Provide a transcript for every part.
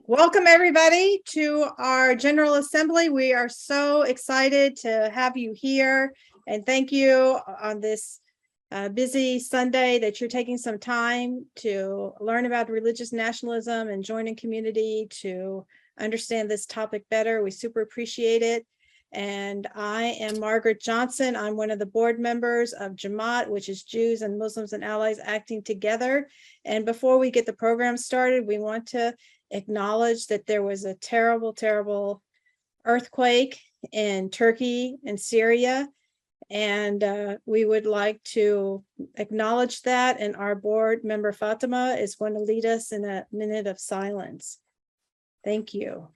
Welcome everybody to our General Assembly. We are so excited to have you here, and thank you on this busy Sunday that you're taking some time to learn about religious nationalism and join in community to understand this topic better. We super appreciate it. And I am Margaret Johnson. I'm one of the board members of JAMAAT, which is Jews and Muslims and Allies Acting Together. And before we get the program started, we want to acknowledge that there was a terrible, terrible earthquake in Turkey and Syria. And we would like to acknowledge that. And our board member Fatima is going to lead us in a minute of silence. Thank you.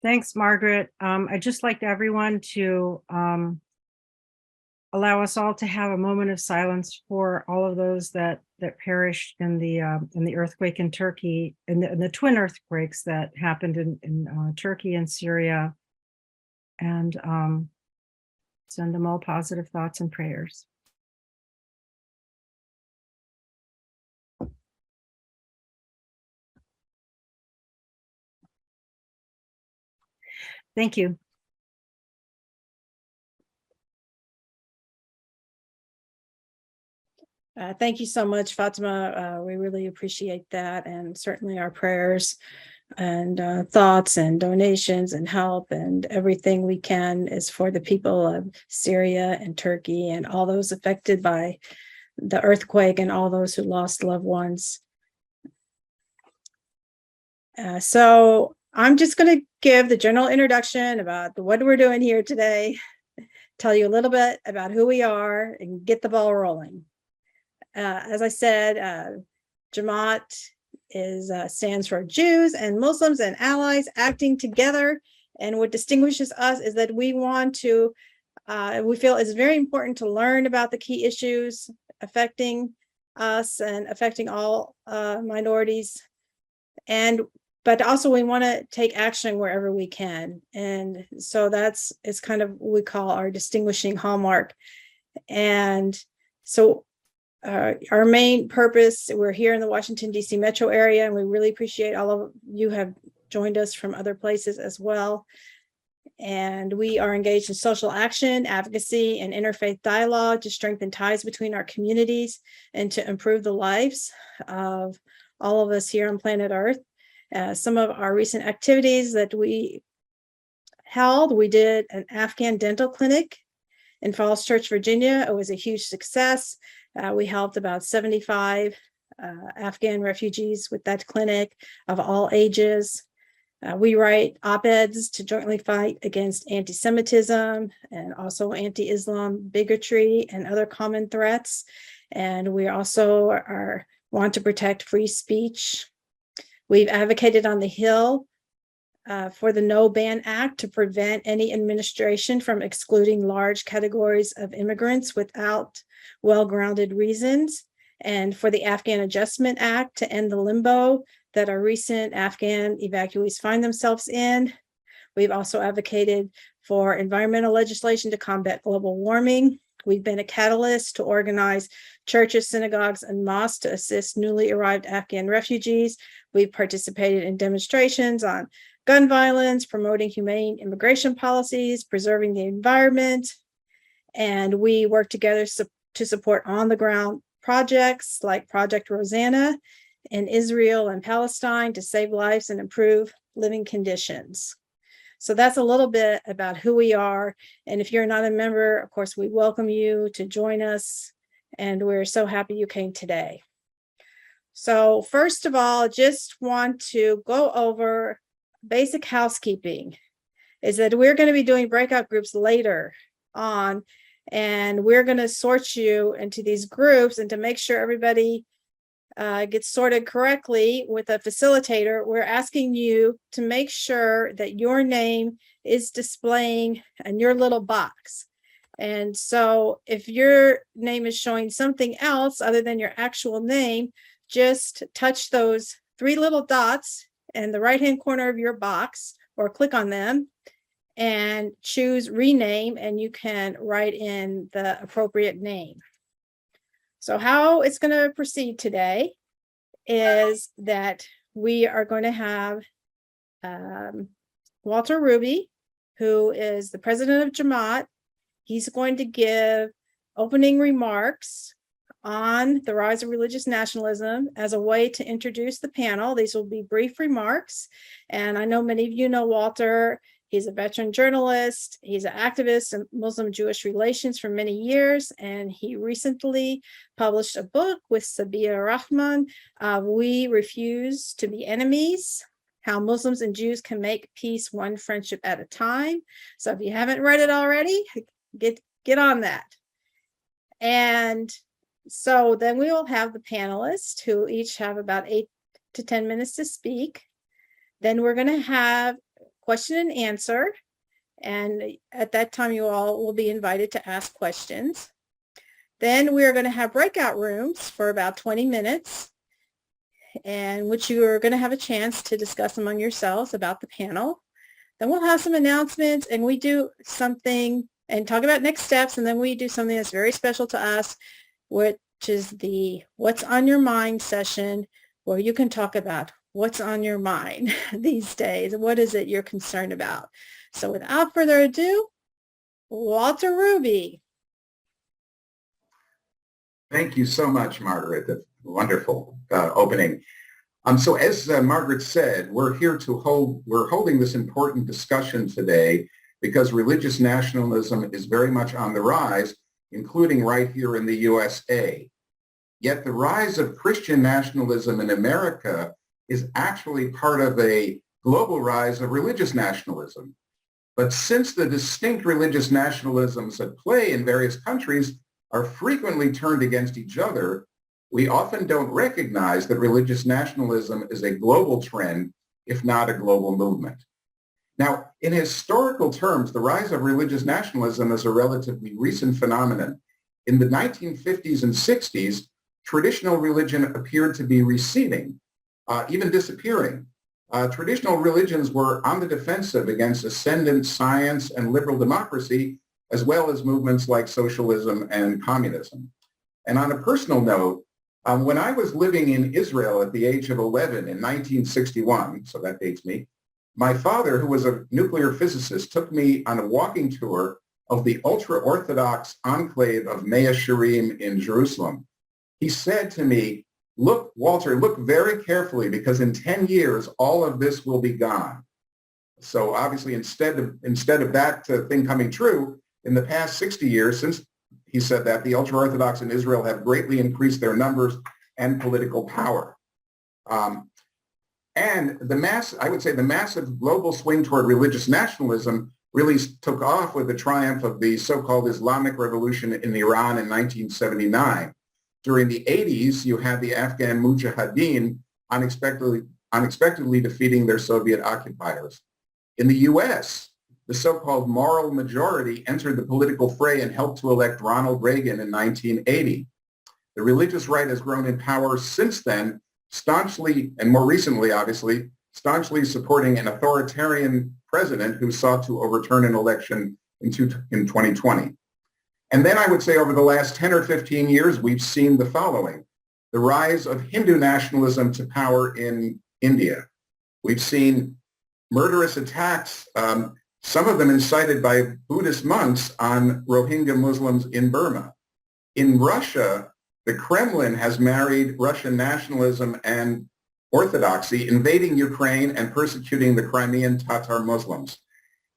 Thanks, Margaret. I'd just like everyone to allow us all to have a moment of silence for all of those that perished in the earthquake in Turkey, and the twin earthquakes that happened in Turkey and Syria, and send them all positive thoughts and prayers. Thank you. Thank you so much, Fatima. We really appreciate that, and certainly our prayers and thoughts and donations and help and everything we can is for the people of Syria and Turkey and all those affected by the earthquake and all those who lost loved ones. So I'm just going to give the general introduction about what we're doing here today, tell you a little bit about who we are, and get the ball rolling. As I said, JAMAAT stands for Jews and Muslims and Allies Acting Together. And what distinguishes us is that we want to, we feel it's very important to learn about the key issues affecting us and affecting all minorities. But also we want to take action wherever we can. And so it's kind of what we call our distinguishing hallmark. And so our main purpose, we're here in the Washington, D.C. metro area, and we really appreciate all of you have joined us from other places as well. And we are engaged in social action, advocacy, and interfaith dialogue to strengthen ties between our communities and to improve the lives of all of us here on planet Earth. Some of our recent activities that we held, we did an Afghan dental clinic in Falls Church, Virginia. It was a huge success. We helped about 75 Afghan refugees with that clinic of all ages. We write op-eds to jointly fight against anti-Semitism and also anti-Islam bigotry and other common threats. And we also want to protect free speech. We've advocated on the Hill for the No Ban Act to prevent any administration from excluding large categories of immigrants without well-grounded reasons, and for the Afghan Adjustment Act to end the limbo that our recent Afghan evacuees find themselves in. We've also advocated for environmental legislation to combat global warming. We've been a catalyst to organize churches, synagogues, and mosques to assist newly arrived Afghan refugees. We've participated in demonstrations on gun violence, promoting humane immigration policies, preserving the environment. And we work together to support on-the-ground projects like Project Rosanna in Israel and Palestine to save lives and improve living conditions. So that's a little bit about who we are. And if you're not a member, of course, we welcome you to join us. And we're so happy you came today. So first of all, just want to go over basic housekeeping. Is that we're going to be doing breakout groups later on, and we're going to sort you into these groups. And to make sure everybody gets sorted correctly with a facilitator, we're asking you to make sure that your name is displaying in your little box. And so if your name is showing something else other than your actual name, just touch those three little dots in the right-hand corner of your box or click on them and choose rename, and you can write in the appropriate name. So how it's going to proceed today is that we are going to have Walter Ruby, who is the president of JAMAAT. He's going to give opening remarks on the rise of religious nationalism as a way to introduce the panel. These will be brief remarks. And I know many of you know Walter. He's a veteran journalist. He's an activist in Muslim-Jewish relations for many years. And he recently published a book with Sabia Rahman, We Refuse to Be Enemies: How Muslims and Jews Can Make Peace One Friendship at a Time. So if you haven't read it already, get on that. And so then we will have the panelists who each have about 8 to 10 minutes to speak. Then we're going to have question and answer. And at that time, you all will be invited to ask questions. Then we're going to have breakout rooms for about 20 minutes, in which you are going to have a chance to discuss among yourselves about the panel. Then we'll have some announcements, and we do something and talk about next steps. And then we do something that's very special to us, which is the What's on Your Mind session, where you can talk about what's on your mind these days. What is it you're concerned about? So without further ado, Walter Ruby. Thank you so much, Margaret. That's wonderful opening. So as Margaret said, we're holding this important discussion today because religious nationalism is very much on the rise, including right here in the USA. Yet the rise of Christian nationalism in America is actually part of a global rise of religious nationalism. But since the distinct religious nationalisms at play in various countries are frequently turned against each other, we often don't recognize that religious nationalism is a global trend, if not a global movement. Now, in historical terms, the rise of religious nationalism is a relatively recent phenomenon. In the 1950s and 60s, traditional religion appeared to be receding, even disappearing. Traditional religions were on the defensive against ascendant science and liberal democracy, as well as movements like socialism and communism. And on a personal note, when I was living in Israel at the age of 11 in 1961, so that dates me, my father, who was a nuclear physicist, took me on a walking tour of the ultra-Orthodox enclave of Mea Shearim in Jerusalem. He said to me, "Look, Walter, look very carefully, because in 10 years, all of this will be gone." So obviously, instead of that thing coming true, in the past 60 years, since he said that, the ultra-Orthodox in Israel have greatly increased their numbers and political power. And I would say the massive global swing toward religious nationalism really took off with the triumph of the so-called Islamic Revolution in Iran in 1979. During the 80s, you had the Afghan Mujahideen unexpectedly defeating their Soviet occupiers. In the US, the so-called moral majority entered the political fray and helped to elect Ronald Reagan in 1980. The religious right has grown in power since then, staunchly, and more recently, obviously, staunchly supporting an authoritarian president who sought to overturn an election in 2020. And then I would say over the last 10 or 15 years, we've seen the following: the rise of Hindu nationalism to power in India. We've seen murderous attacks, some of them incited by Buddhist monks, on Rohingya Muslims in Burma. In Russia, the Kremlin has married Russian nationalism and orthodoxy, invading Ukraine and persecuting the Crimean Tatar Muslims.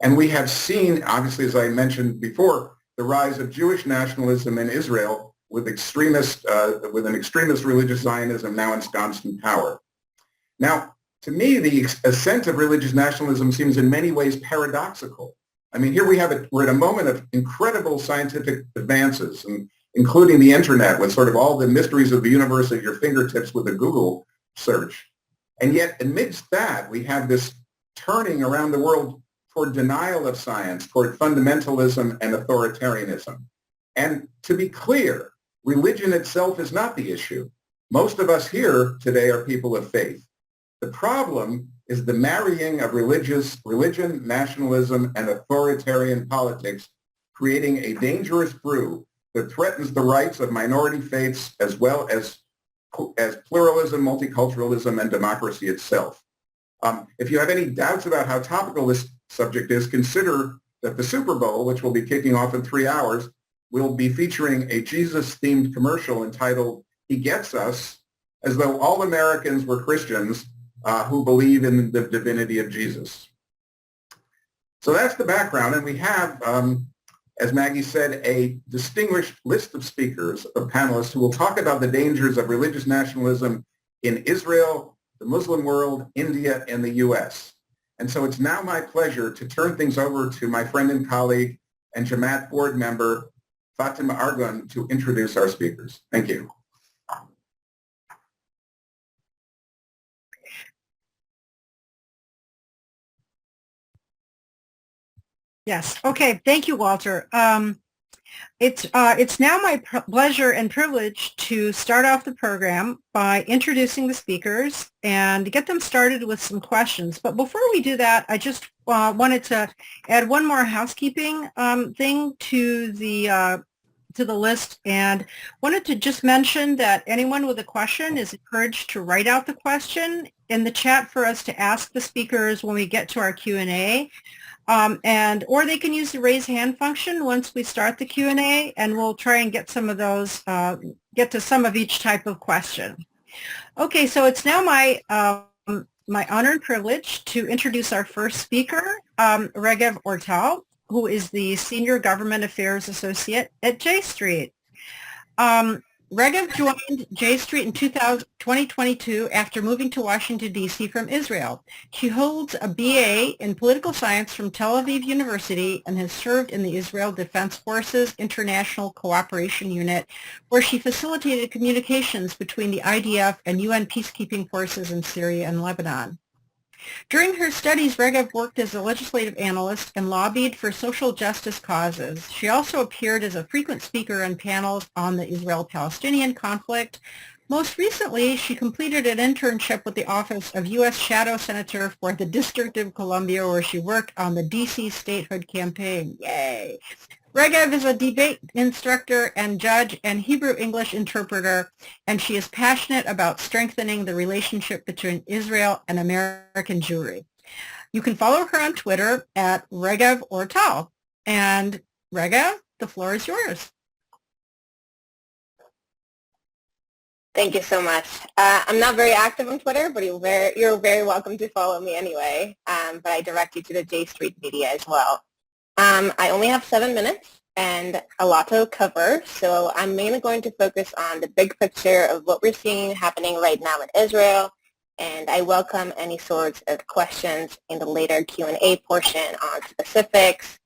And we have seen, obviously, as I mentioned before, the rise of Jewish nationalism in Israel with an extremist religious Zionism now ensconced in power. Now, to me, the ascent of religious nationalism seems in many ways paradoxical. I mean, here we're at a moment of incredible scientific advances, and including the internet with sort of all the mysteries of the universe at your fingertips with a Google search. And yet amidst that, we have this turning around the world toward denial of science, toward fundamentalism and authoritarianism. And to be clear, religion itself is not the issue. Most of us here today are people of faith. The problem is the marrying of religion, nationalism, and authoritarian politics, creating a dangerous brew that threatens the rights of minority faiths as well as as pluralism, multiculturalism, and democracy itself. If you have any doubts about how topical this subject is, consider that the Super Bowl, which will be kicking off in 3 hours, will be featuring a Jesus-themed commercial entitled "He Gets Us," as though all Americans were Christians who believe in the divinity of Jesus. So that's the background, and we have, as Maggie said, a distinguished list of speakers, of panelists, who will talk about the dangers of religious nationalism in Israel, the Muslim world, India, and the U.S. And so it's now my pleasure to turn things over to my friend and colleague and JAMAAT board member, Fatima Argun, to introduce our speakers. Thank you. Yes. Okay. Thank you, Walter. It's now my pleasure and privilege to start off the program by introducing the speakers and get them started with some questions. But before we do that, I just wanted to add one more housekeeping thing to the list, and wanted to just mention that anyone with a question is encouraged to write out the question in the chat for us to ask the speakers when we get to our Q&A. Or they can use the raise hand function once we start the Q&A, and we'll try and get some of those, get to some of each type of question. Okay, so it's now my honor and privilege to introduce our first speaker, Regev Ortal, who is the Senior Government Affairs Associate at J Street. Regev joined J Street in 2022 after moving to Washington, D.C. from Israel. She holds a BA in Political Science from Tel Aviv University and has served in the Israel Defense Forces International Cooperation Unit, where she facilitated communications between the IDF and UN peacekeeping forces in Syria and Lebanon. During her studies, Regev worked as a legislative analyst and lobbied for social justice causes. She also appeared as a frequent speaker on panels on the Israel-Palestinian conflict. Most recently, she completed an internship with the Office of U.S. Shadow Senator for the District of Columbia, where she worked on the D.C. statehood campaign. Yay! Regev is a debate instructor and judge and Hebrew-English interpreter, and she is passionate about strengthening the relationship between Israel and American Jewry. You can follow her on Twitter at Regev Ortal. And Regev, the floor is yours. Thank you so much. I'm not very active on Twitter, but you're very welcome to follow me anyway. But I direct you to the J Street media as well. I only have 7 minutes and a lot to cover, so I'm mainly going to focus on the big picture of what we're seeing happening right now in Israel, and I welcome any sorts of questions in the later Q&A portion on specifics,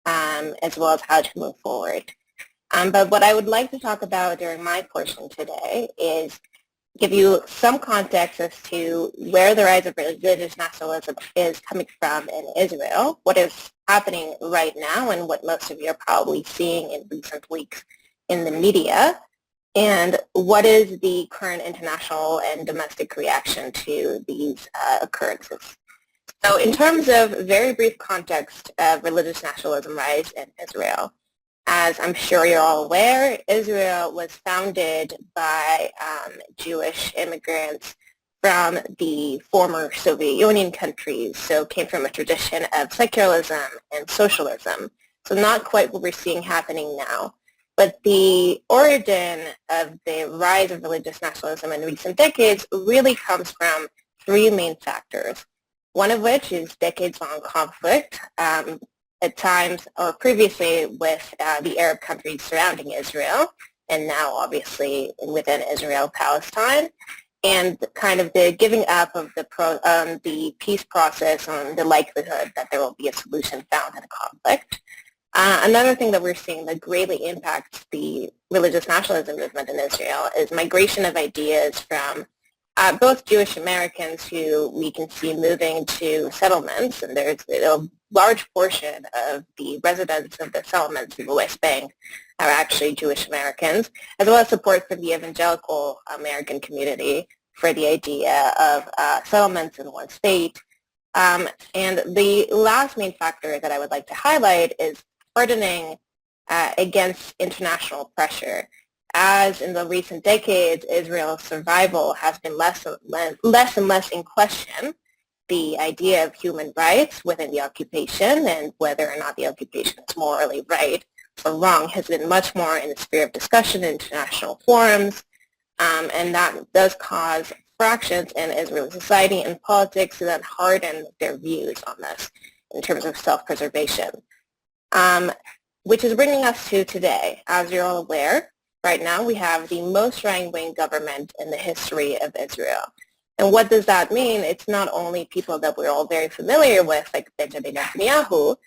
as well as how to move forward. But what I would like to talk about during my portion today is give you some context as to where the rise of religious nationalism is coming from in Israel, what is happening right now, and what most of you are probably seeing in recent weeks in the media, and what is the current international and domestic reaction to these occurrences. So in terms of very brief context of religious nationalism rise in Israel, as I'm sure you're all aware, Israel was founded by Jewish immigrants from the former Soviet Union countries, so came from a tradition of secularism and socialism. So not quite what we're seeing happening now. But the origin of the rise of religious nationalism in recent decades really comes from 3 main factors, one of which is decades-long conflict, at times or previously with the Arab countries surrounding Israel, and now obviously within Israel-Palestine, and kind of the giving up of the peace process on the likelihood that there will be a solution found in a conflict. Another thing that we're seeing that greatly impacts the religious nationalism movement in Israel is migration of ideas from both Jewish Americans who we can see moving to settlements, and there's a large portion of the residents of the settlements in the West Bank are actually Jewish Americans, as well as support from the evangelical American community for the idea of settlements in one state. And the last main factor that I would like to highlight is hardening against international pressure. as in the recent decades, Israel's survival has been less and less in question, the idea of human rights within the occupation and whether or not the occupation is morally right or wrong has been much more in the sphere of discussion in international forums, and that does cause fractions in Israeli society and politics that harden their views on this in terms of self-preservation. Which is bringing us to today. As you're all aware, right now we have the most right-wing government in the history of Israel. And what does that mean? It's not only people that we're all very familiar with, like Benjamin Netanyahu,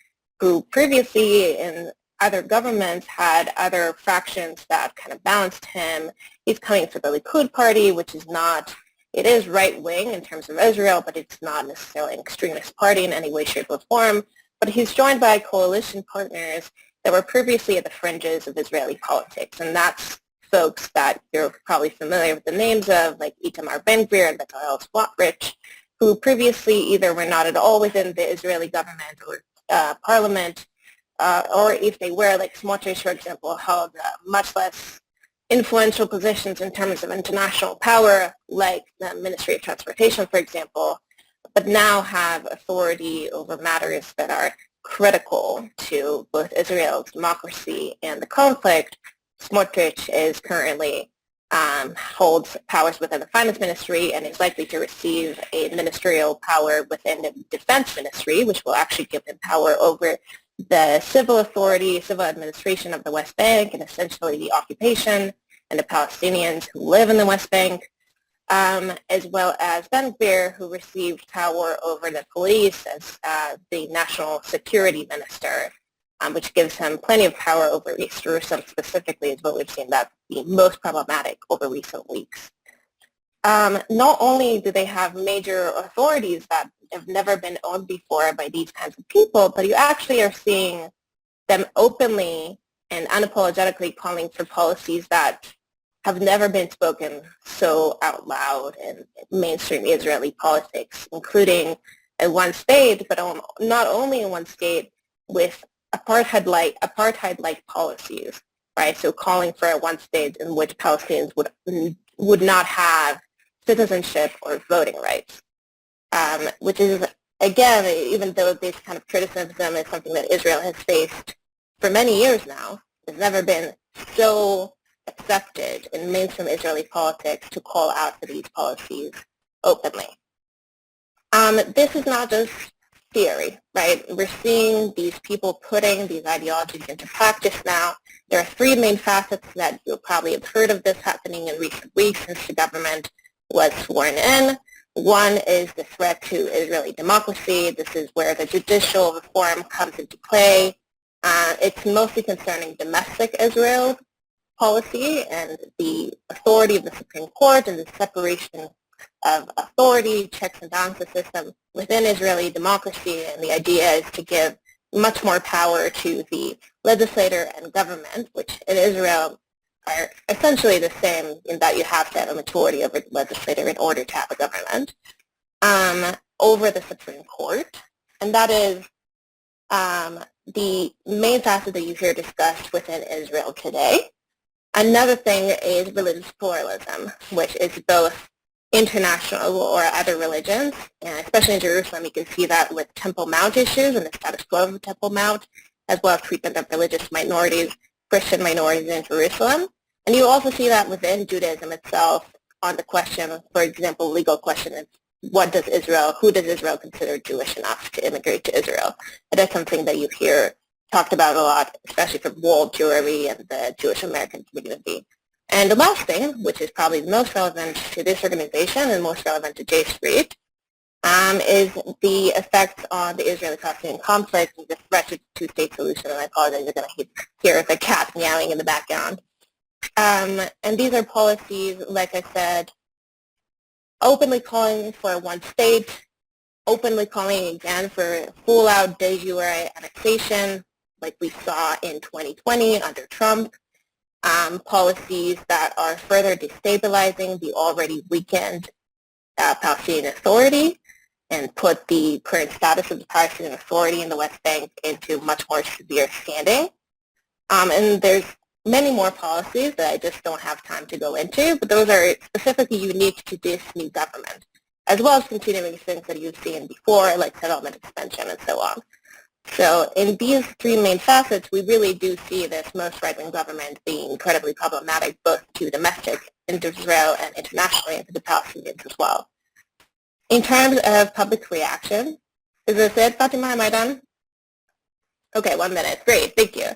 who previously in other governments had other fractions that kind of balanced him. He's coming from the Likud party, which is not, it is right-wing in terms of Israel, but it's not necessarily an extremist party in any way, shape, or form. But he's joined by coalition partners that were previously at the fringes of Israeli politics, and that's folks that you're probably familiar with the names of, like Itamar Ben-Gvir and Bezalel Smotrich, who previously either were not at all within the Israeli government or parliament, or if they were, like Smotrich, for example, held much less influential positions in terms of international power, like the Ministry of Transportation, for example, but now have authority over matters that are critical to both Israel's democracy and the conflict. Smotrich is currently holds powers within the finance ministry and is likely to receive a ministerial power within the defense ministry, which will actually give him power over the civil authority, civil administration of the West Bank, and essentially the occupation and the Palestinians who live in the West Bank, as well as Ben-Gvir, who received power over the police as the national security minister, which gives him plenty of power over East Jerusalem specifically, is what we've seen that be most problematic over recent weeks. Not only do they have major authorities that have never been owned before by these kinds of people, but you actually are seeing them openly and unapologetically calling for policies that have never been spoken so out loud in mainstream Israeli politics, including in one state, but not only in one state, with apartheid-like policies, right? So calling for a one state in which Palestinians would not have citizenship or voting rights, which is, again, even though this kind of criticism is something that Israel has faced for many years now, has never been so accepted in mainstream Israeli politics to call out for these policies openly. This is not just theory, right? We're seeing these people putting these ideologies into practice now. There are three main facets that you'll probably have heard of this happening in recent weeks since the government was sworn in. One is the threat to Israeli democracy. This is where the judicial reform comes into play. It's mostly concerning domestic Israel policy and the authority of the Supreme Court and the separation of authority, checks and balances system within Israeli democracy. And the idea is to give much more power to the legislator and government, which in Israel are essentially the same in that you have to have a majority over the legislator in order to have a government, over the Supreme Court. And that is the main facet that you hear discussed within Israel today. Another thing is religious pluralism, which is both international or other religions, and especially in Jerusalem, you can see that with Temple Mount issues and the status quo of Temple Mount, as well as treatment of religious minorities, Christian minorities in Jerusalem. And you also see that within Judaism itself on the question, for example, legal question of who does Israel consider Jewish enough to immigrate to Israel? And that's something that you hear talked about a lot, especially from world Jewry and the Jewish American community. And the last thing, which is probably the most relevant to this organization and most relevant to J Street, is the effects on the Israeli-Palestinian conflict and the threat to two-state solution. And I apologize, you're going to hear the cat meowing in the background. And these are policies, like I said, openly calling for one state, openly calling again for full-out de jure annexation, like we saw in 2020 under Trump, policies that are further destabilizing the already weakened Palestinian Authority and put the current status of the Palestinian Authority in the West Bank into much more severe standing. And there's many more policies that I just don't have time to go into, but those are specifically unique to this new government, as well as continuing things that you've seen before, like settlement expansion and so on. So in these three main facets, we really do see this most right-wing government being incredibly problematic, both to domestic in Israel and internationally, and to the Palestinians as well. In terms of public reaction, is this it, Fatima? Am I done? Okay, 1 minute. Great, thank you.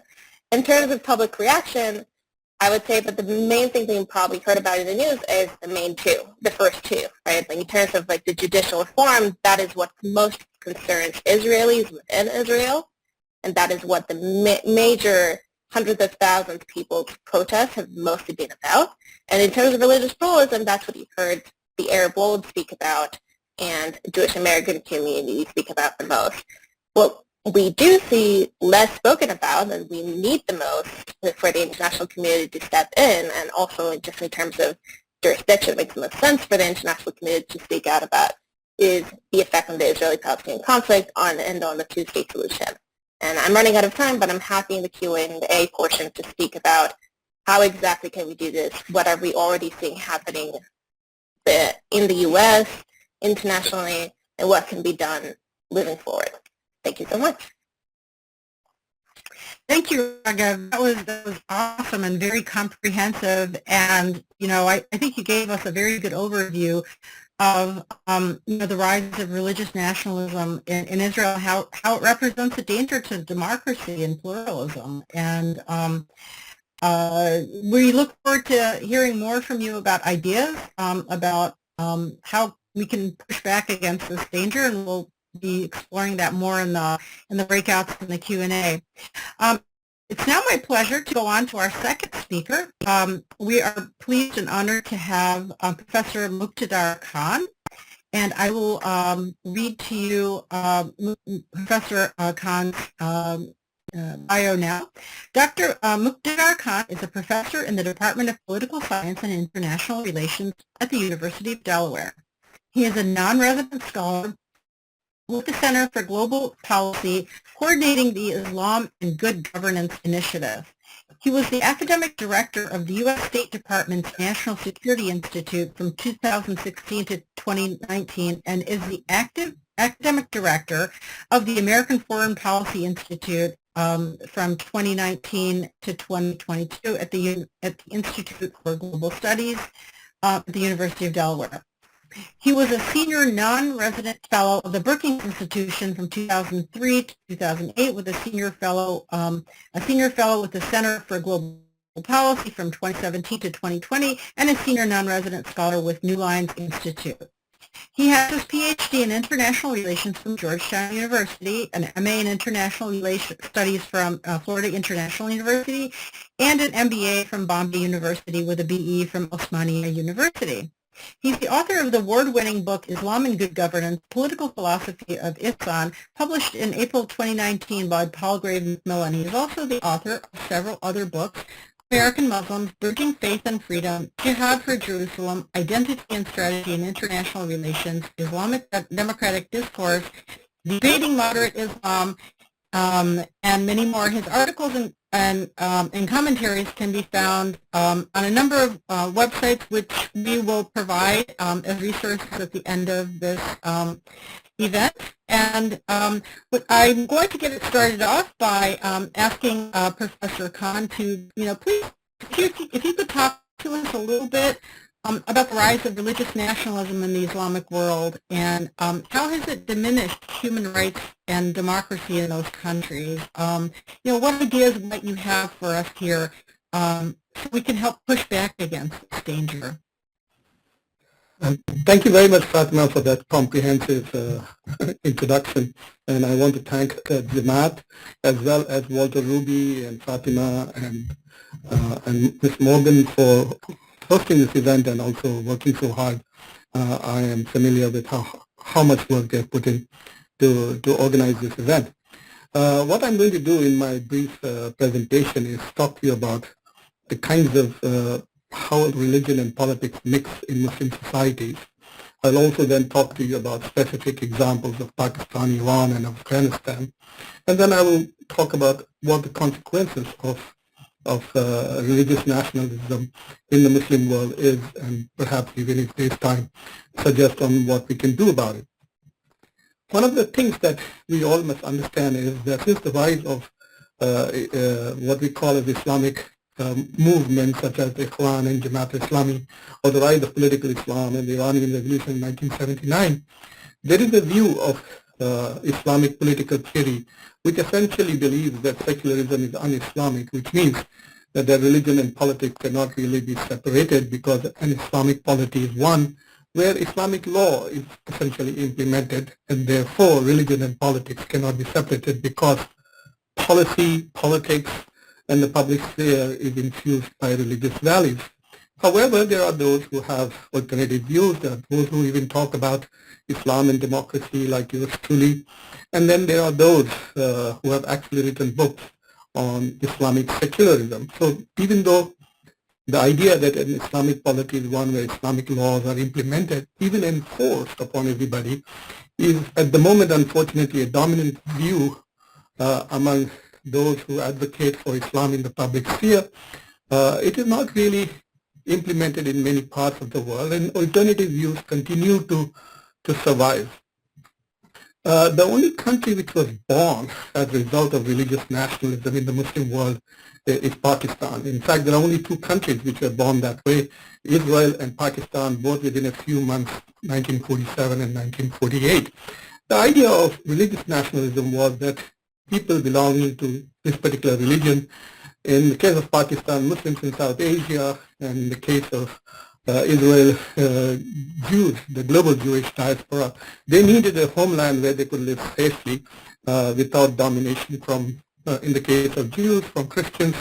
In terms of public reaction, I would say that the main thing that you probably heard about in the news is the first two, right? Like in terms of like the judicial reform, that is what most concerns Israelis within Israel, and that is what the major hundreds of thousands of people's protests have mostly been about. And in terms of religious pluralism, that's what you heard the Arab world speak about and Jewish American community speak about the most. What we do see less spoken about and we need the most for the international community to step in, and also just in terms of jurisdiction, it makes the most sense for the international community to speak out about, is the effect on the Israeli-Palestinian conflict and on the two-state solution. And I'm running out of time, but I'm happy in the Q&A portion to speak about how exactly can we do this, what are we already seeing happening in the U.S., internationally, and what can be done moving forward. Thank you so much. Thank you, Raga. That was awesome and very comprehensive. And, I think you gave us a very good overview of, the rise of religious nationalism in Israel, how it represents a danger to democracy and pluralism. And we look forward to hearing more from you about ideas, about how we can push back against this danger, and we'll be exploring that more in the breakouts and the Q&A. It's now my pleasure to go on to our second speaker. We are pleased and honored to have Professor Muqtadar Khan, and I will read to you Professor Khan's bio now. Dr. Muqtadar Khan is a professor in the Department of Political Science and International Relations at the University of Delaware. He is a non-resident scholar with the Center for Global Policy, coordinating the Islam and Good Governance Initiative. He was the academic director of the U.S. State Department's National Security Institute from 2016 to 2019 and is the academic director of the American Foreign Policy Institute from 2019 to 2022 at the Institute for Global Studies at the University of Delaware. He was a senior non-resident fellow of the Brookings Institution from 2003 to 2008, with a senior fellow with the Center for Global Policy from 2017 to 2020, and a senior non-resident scholar with New Lines Institute. He has his PhD in International Relations from Georgetown University, an MA in International Relations Studies from Florida International University, and an MBA from Bombay University with a BE from Osmania University. He's the author of the award-winning book Islam and Good Governance, Political Philosophy of Ihsan, published in April 2019 by Palgrave Macmillan. He's also the author of several other books: American Muslims, Bridging Faith and Freedom, Jihad for Jerusalem, Identity and Strategy in International Relations, Islamic Democratic Discourse, Debating Moderate Islam, and many more. His articles and commentaries can be found on a number of websites, which we will provide as resources at the end of this event. And but I'm going to get it started off by asking Professor Khan to, please, if you could talk to us a little bit about the rise of religious nationalism in the Islamic world, and how has it diminished human rights and democracy in those countries? What ideas might you have for us here so we can help push back against this danger? Thank you very much, Fatima, for that comprehensive introduction. And I want to thank JAMAAT, as well as Walter Ruby and Fatima and Ms. Morgan for hosting this event and also working so hard. I am familiar with how much work they've put in to organize this event. What I'm going to do in my brief presentation is talk to you about the kinds of how religion and politics mix in Muslim societies. I'll also then talk to you about specific examples of Pakistan, Iran, and Afghanistan. And then I will talk about what the consequences of religious nationalism in the Muslim world is, and perhaps even if there's time, suggest on what we can do about it. One of the things that we all must understand is that since the rise of what we call as Islamic movements such as the Ikhwan and JAMAAT Islami, or the rise of political Islam and the Iranian Revolution in 1979, there is a view of Islamic political theory which essentially believes that secularism is un-Islamic, which means that religion and politics cannot really be separated, because an Islamic polity is one where Islamic law is essentially implemented, and therefore religion and politics cannot be separated because policy, politics, and the public sphere is infused by religious values. However, there are those who have alternative views. There are those who even talk about Islam and democracy, like yours truly. And then there are those who have actually written books on Islamic secularism. So even though the idea that an Islamic polity is one where Islamic laws are implemented, even enforced upon everybody, is at the moment, unfortunately, a dominant view among those who advocate for Islam in the public sphere. It is not really implemented in many parts of the world, and alternative views continue to survive. The only country which was born as a result of religious nationalism in the Muslim world is Pakistan. In fact, there are only two countries which were born that way, Israel and Pakistan, both within a few months, 1947 and 1948. The idea of religious nationalism was that people belonging to this particular religion, in the case of Pakistan, Muslims in South Asia, and in the case of Israel, Jews, the global Jewish diaspora, they needed a homeland where they could live safely without domination from, in the case of Jews, from Christians,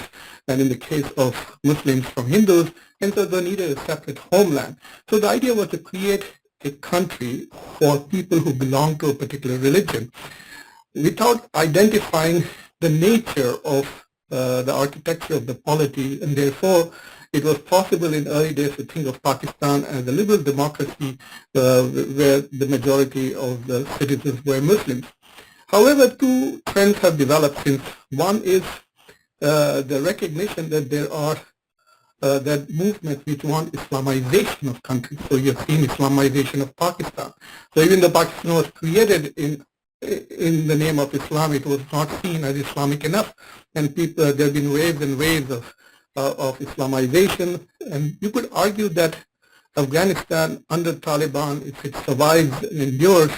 and in the case of Muslims, from Hindus, and so they needed a separate homeland. So the idea was to create a country for people who belong to a particular religion without identifying the nature of the architecture of the polity, and therefore it was possible in early days to think of Pakistan as a liberal democracy where the majority of the citizens were Muslims. However, two trends have developed since. One is the recognition that there are that movements which want Islamization of countries. So you have seen Islamization of Pakistan. So even though Pakistan was created in the name of Islam, it was not seen as Islamic enough, and people, there have been waves and waves of Islamization, and you could argue that Afghanistan under Taliban, if it survives and endures,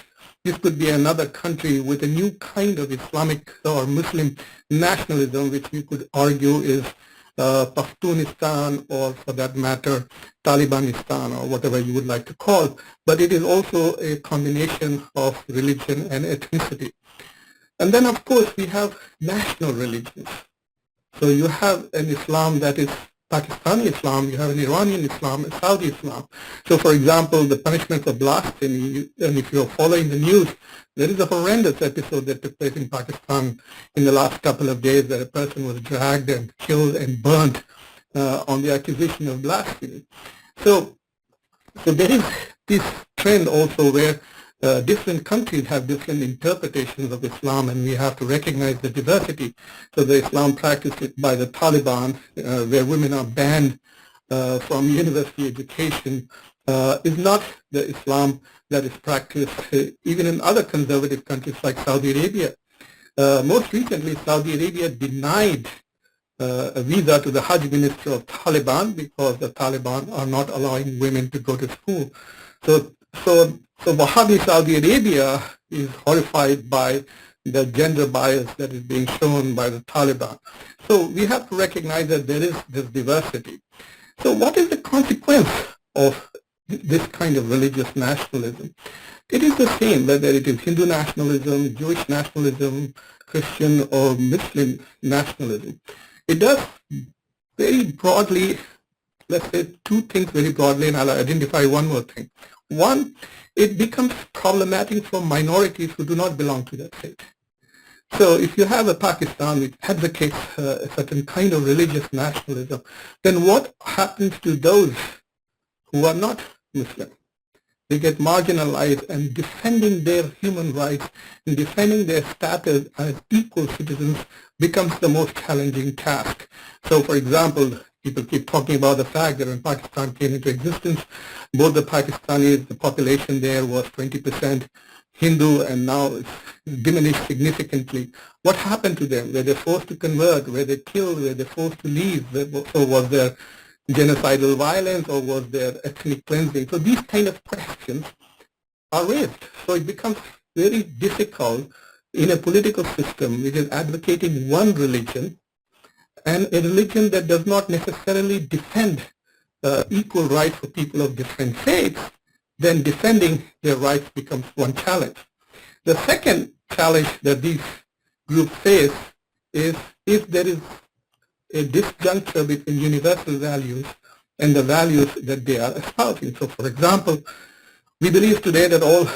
this could be another country with a new kind of Islamic or Muslim nationalism, which we could argue is Pashtunistan, or for that matter, Talibanistan, or whatever you would like to call. But it is also a combination of religion and ethnicity. And then, of course, we have national religions. So you have an Islam that is Pakistani Islam, you have an Iranian Islam, a Saudi Islam. So for example, the punishment for blasphemy, and if you're following the news, there is a horrendous episode that took place in Pakistan in the last couple of days where a person was dragged and killed and burnt on the accusation of blasphemy. So there is this trend also where different countries have different interpretations of Islam, and we have to recognize the diversity. So the Islam practiced by the Taliban, where women are banned from university education, is not the Islam that is practiced even in other conservative countries like Saudi Arabia. Most recently, Saudi Arabia denied a visa to the Hajj minister of Taliban because the Taliban are not allowing women to go to school. So Wahhabi Saudi Arabia is horrified by the gender bias that is being shown by the Taliban. So we have to recognize that there is this diversity. So what is the consequence of this kind of religious nationalism? It is the same whether it is Hindu nationalism, Jewish nationalism, Christian or Muslim nationalism. It does very broadly, let's say two things very broadly, and I'll identify one more thing. One, it becomes problematic for minorities who do not belong to that faith. So if you have a Pakistan which advocates a certain kind of religious nationalism, then what happens to those who are not Muslim? they get marginalized, and defending their human rights and defending their status as equal citizens becomes the most challenging task. So, for example, people keep talking about the fact that when Pakistan came into existence, both the Pakistanis, the population there was 20% Hindu, and now it's diminished significantly. What happened to them? Were they forced to convert? Were they killed? Were they forced to leave? So was there genocidal violence, or was there ethnic cleansing? So these kind of questions are raised. So it becomes very difficult in a political system which is advocating one religion, and a religion that does not necessarily defend equal rights for people of different faiths, then defending their rights becomes one challenge. The second challenge that these groups face is if there is a disjuncture between universal values and the values that they are espousing. So, for example, we believe today that all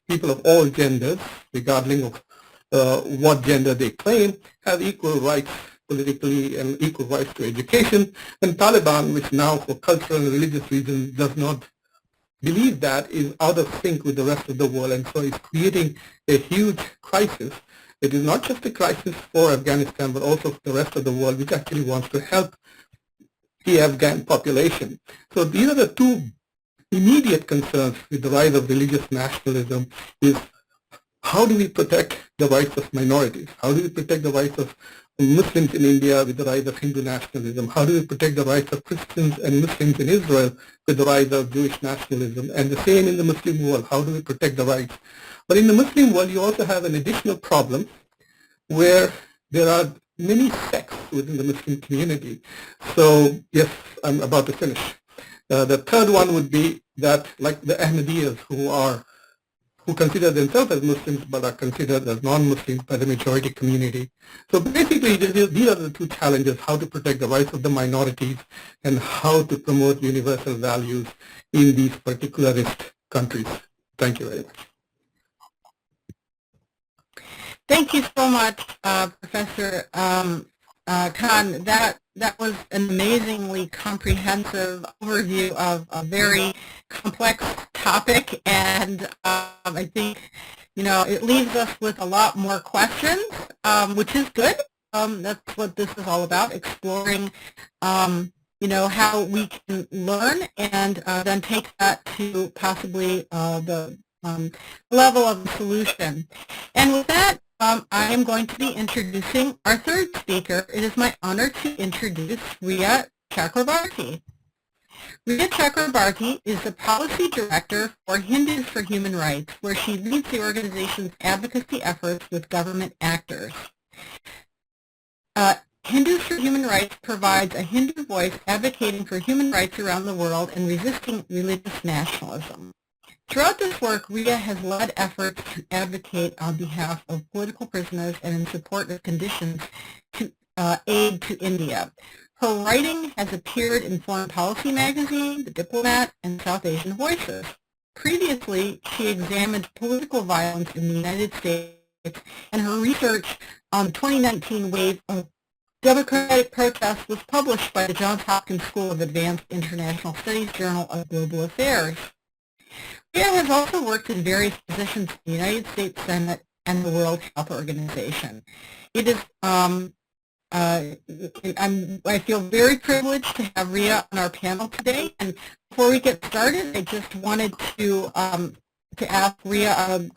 people of all genders, regardless of what gender they claim, have equal rights politically and equal rights to education. And Taliban, which now for cultural and religious reasons does not believe that, is out of sync with the rest of the world, and so it's creating a huge crisis. It is not just a crisis for Afghanistan, but also for the rest of the world, which actually wants to help the Afghan population. So these are the two immediate concerns with the rise of religious nationalism: is how do we protect the rights of minorities? How do we protect the rights of Muslims in India with the rise of Hindu nationalism? How do we protect the rights of Christians and Muslims in Israel with the rise of Jewish nationalism? And the same in the Muslim world. How do we protect the rights? But in the Muslim world, you also have an additional problem where there are many sects within the Muslim community. So, yes, I'm about to finish. The third one would be that, like the Ahmadiyyas, who consider themselves as Muslims but are considered as non-Muslims by the majority community. So basically, these are the two challenges: how to protect the rights of the minorities and how to promote universal values in these particularized countries. Thank you very much. Thank you so much, Professor Khan. That was an amazingly comprehensive overview of a very complex topic, and I think, it leaves us with a lot more questions, which is good. That's what this is all about: exploring, how we can learn and then take that to possibly the level of the solution. And with that, I am going to be introducing our third speaker. It is my honor to introduce Riya Chakrabarti. Riya Chakrabarti is the Policy Director for Hindus for Human Rights, where she leads the organization's advocacy efforts with government actors. Hindus for Human Rights provides a Hindu voice advocating for human rights around the world and resisting religious nationalism. Throughout this work, Riya has led efforts to advocate on behalf of political prisoners and in support of conditions to aid to India. Her writing has appeared in Foreign Policy Magazine, The Diplomat, and South Asian Voices. Previously, she examined political violence in the United States, and her research on the 2019 wave of democratic protests was published by the Johns Hopkins School of Advanced International Studies Journal of Global Affairs. Riya has also worked in various positions in the United States Senate and the World Health Organization. It is, I feel very privileged to have Riya on our panel today. And before we get started, I just wanted to ask Riya,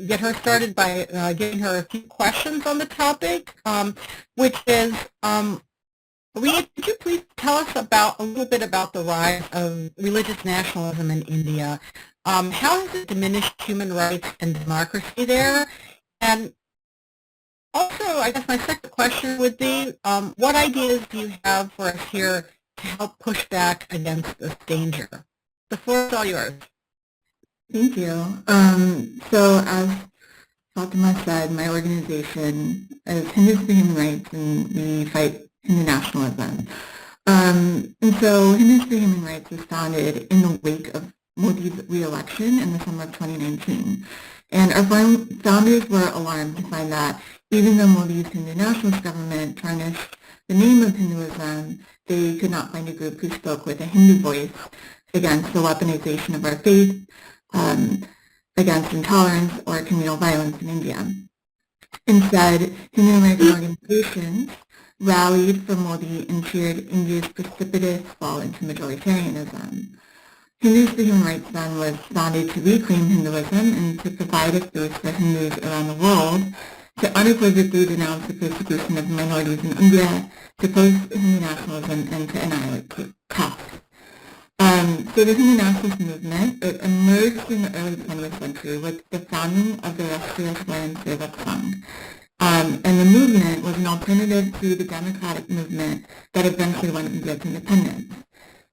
get her started by giving her a few questions on the topic, which is, Riya, could you please tell us a little bit about the rise of religious nationalism in India? How has it diminished human rights and democracy there? And also, I guess my second question would be, what ideas do you have for us here to help push back against this danger? The floor is all yours. Thank you. So as Fatima said, my organization is Hindus for Human Rights, and we fight Hindu nationalism. And so Hindus for Human Rights was founded in the wake of Modi's re-election in the summer of 2019. And our founders were alarmed to find that even though Modi's Hindu nationalist government tarnished the name of Hinduism, they could not find a group who spoke with a Hindu voice against the weaponization of our faith, against intolerance or communal violence in India. Instead, human rights organizations rallied for Modi and cheered India's precipitous fall into majoritarianism. Hindus for Human Rights then was founded to reclaim Hinduism and to provide a space for Hindus around the world to unequivocally denounce the persecution of minorities in India, to oppose Hindu nationalism, and to annihilate caste. So the Hindu nationalist movement, it emerged in the early 20th century with the founding of the Rashtriya Swayamsevak Sangh. And the movement was an alternative to the democratic movement that eventually won India to independence.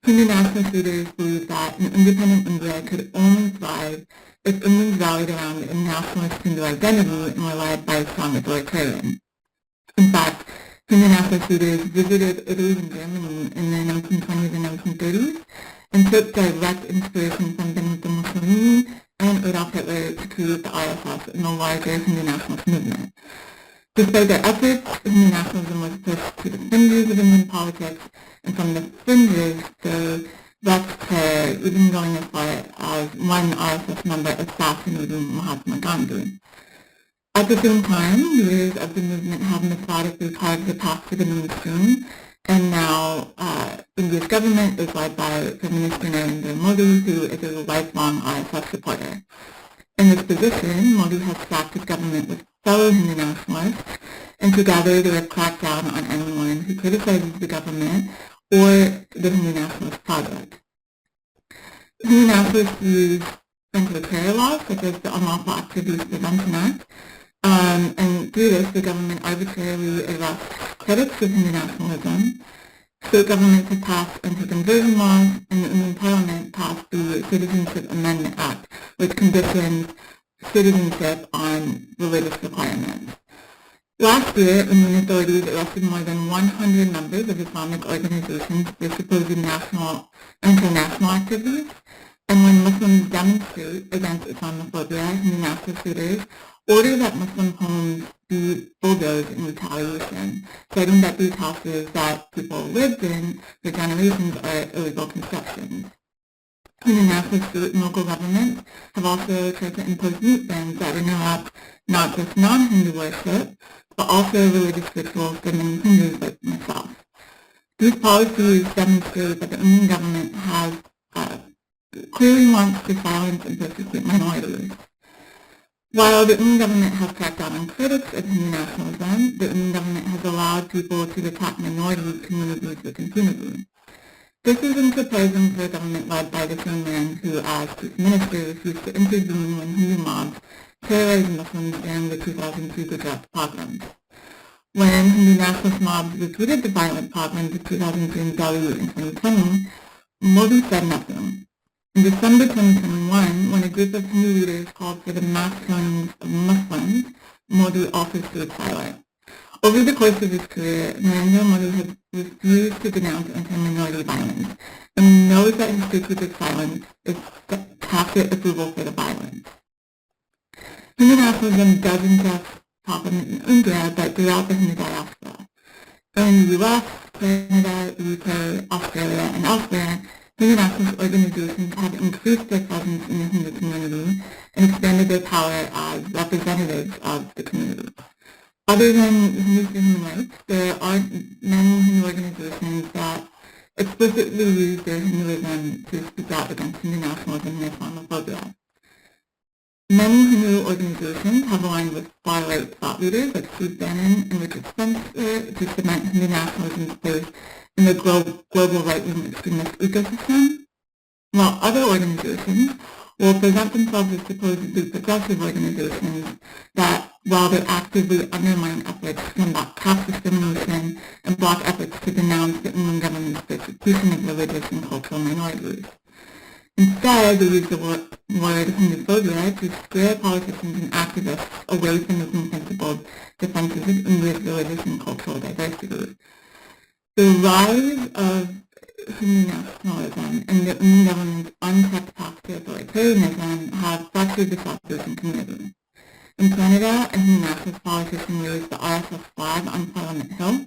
Hindu nationalist leaders believed that an independent India could only thrive if Indians rallied around a nationalist Hindu identity and were led by a strong authoritarian. In fact, Hindu nationalist leaders visited Italy and Germany in the 1920s and 1930s and took direct inspiration from Benito Mussolini and Adolf Hitler to create the RSS and the larger Hindu nationalist movement. Despite their efforts, Hindu nationalism was pushed to the fringes of Indian politics, and from the fringes, the left to even going as far as one RSS member assassinating Mahatma Gandhi. At the same time, leaders of the movement have methodically carved the path to the mainstream, and now India's government is led by Prime Minister Narendra Modi, who is a lifelong RSS supporter. In this position, Modi has stacked his government with fellow Hindu nationalists, and together they have cracked down on anyone who criticizes the government or the Hindu nationalist project. Hindu nationalists use anti-terror laws, such as the Unlawful Activities Prevention Act, and through this, the government arbitrarily arrests critics of Hindu nationalism. State governments have passed anti-conversion laws, and the Indian Parliament passed the Citizenship Amendment Act, which conditions citizenship on religious requirements. Last year, Indian authorities arrested more than 100 members of Islamic organizations for supposed international activities, and when Muslims demonstrate against Islamophobia, Hindu nationalist leaders order that Muslim homes be bulldozed in retaliation, citing that these houses that people lived in for generations are illegal constructions. Hindu nationalist state and local governments have also tried to impose meat bans that interrupt not just non-Hindu worship, but also religious rituals for many Hindus like myself. These policies demonstrate that the Indian government has clearly wants to silence and persecute minorities. While the Indian government has cracked down on critics of Hindu nationalism, the Indian government has allowed people to attack minority communities with impunity. This isn't surprising for a government led by the same man who, as chief minister, refused to intervene when Hindu mobs terrorized Muslims during the 2002 Gujarat pogroms. When Hindu nationalist mobs repeated the violent pogroms of 2003 in Delhi in 2020, Modi said nothing. In December 2021, when a group of Hindu leaders called for the mass killings of Muslims, Modi also stayed silent. Over the course of his career, Narendra Modi has refused to denounce anti-minority violence and knows that his strategic silence is tacit approval for the violence. Hindu nationalism doesn't just happen in India, but throughout the Hindu diaspora. In the US, Canada, the UK, Australia, and elsewhere, Hindu nationalist organizations have increased their presence in the Hindu community and expanded their power as representatives of the community. Other than Hindus for Human Rights, there are many Hindu organizations that explicitly use their Hinduism to speak out against Hindu nationalism and Islamophobia. Many Hindu organizations have aligned with far-right thought leaders like Steve Bannon and Richard Spencer to cement Hindu nationalism's place in the global right-wing extremist ecosystem, while other organizations will present themselves as supposedly progressive organizations that, while they actively undermine efforts to combat caste discrimination and block efforts to denounce the Indian government's persecution of religious and cultural minorities. Instead, they use the word Hinduphobia to scare politicians and activists away from making principled defenses of India's religious and cultural diversity. The rise of Hindu nationalism and the Indian government's unchecked path to authoritarianism have fractured the South Asian community. In Canada, a Hindu nationalist politician raised the RSS flag on Parliament Hill.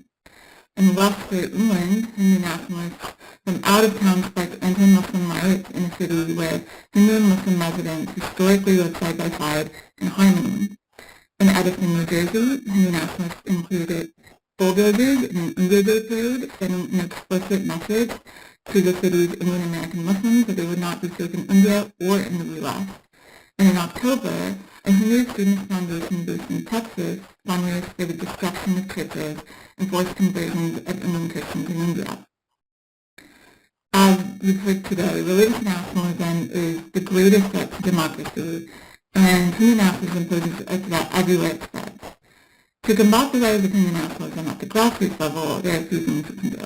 In Leicester, England, Hindu nationalists from out of town sparked anti-Muslim riots in a city where Hindu and Muslim residents historically lived side by side in harmony. In Edison, New Jersey, Hindu nationalists included bulldozers in an India Day parade, sending an explicit message to the city's Indian American Muslims that they would not be safe in India or in the U.S. And in October, a Hindu Students Foundation based in Texas fundraised for the destruction of churches and forced conversions of Indian Christians in India. As we've heard today, religious nationalism is the greatest threat to democracy, and Hindu nationalism poses a threat everywhere it spreads. To combat the rise of Hindu nationalism at the grassroots level, there are a few things we can do.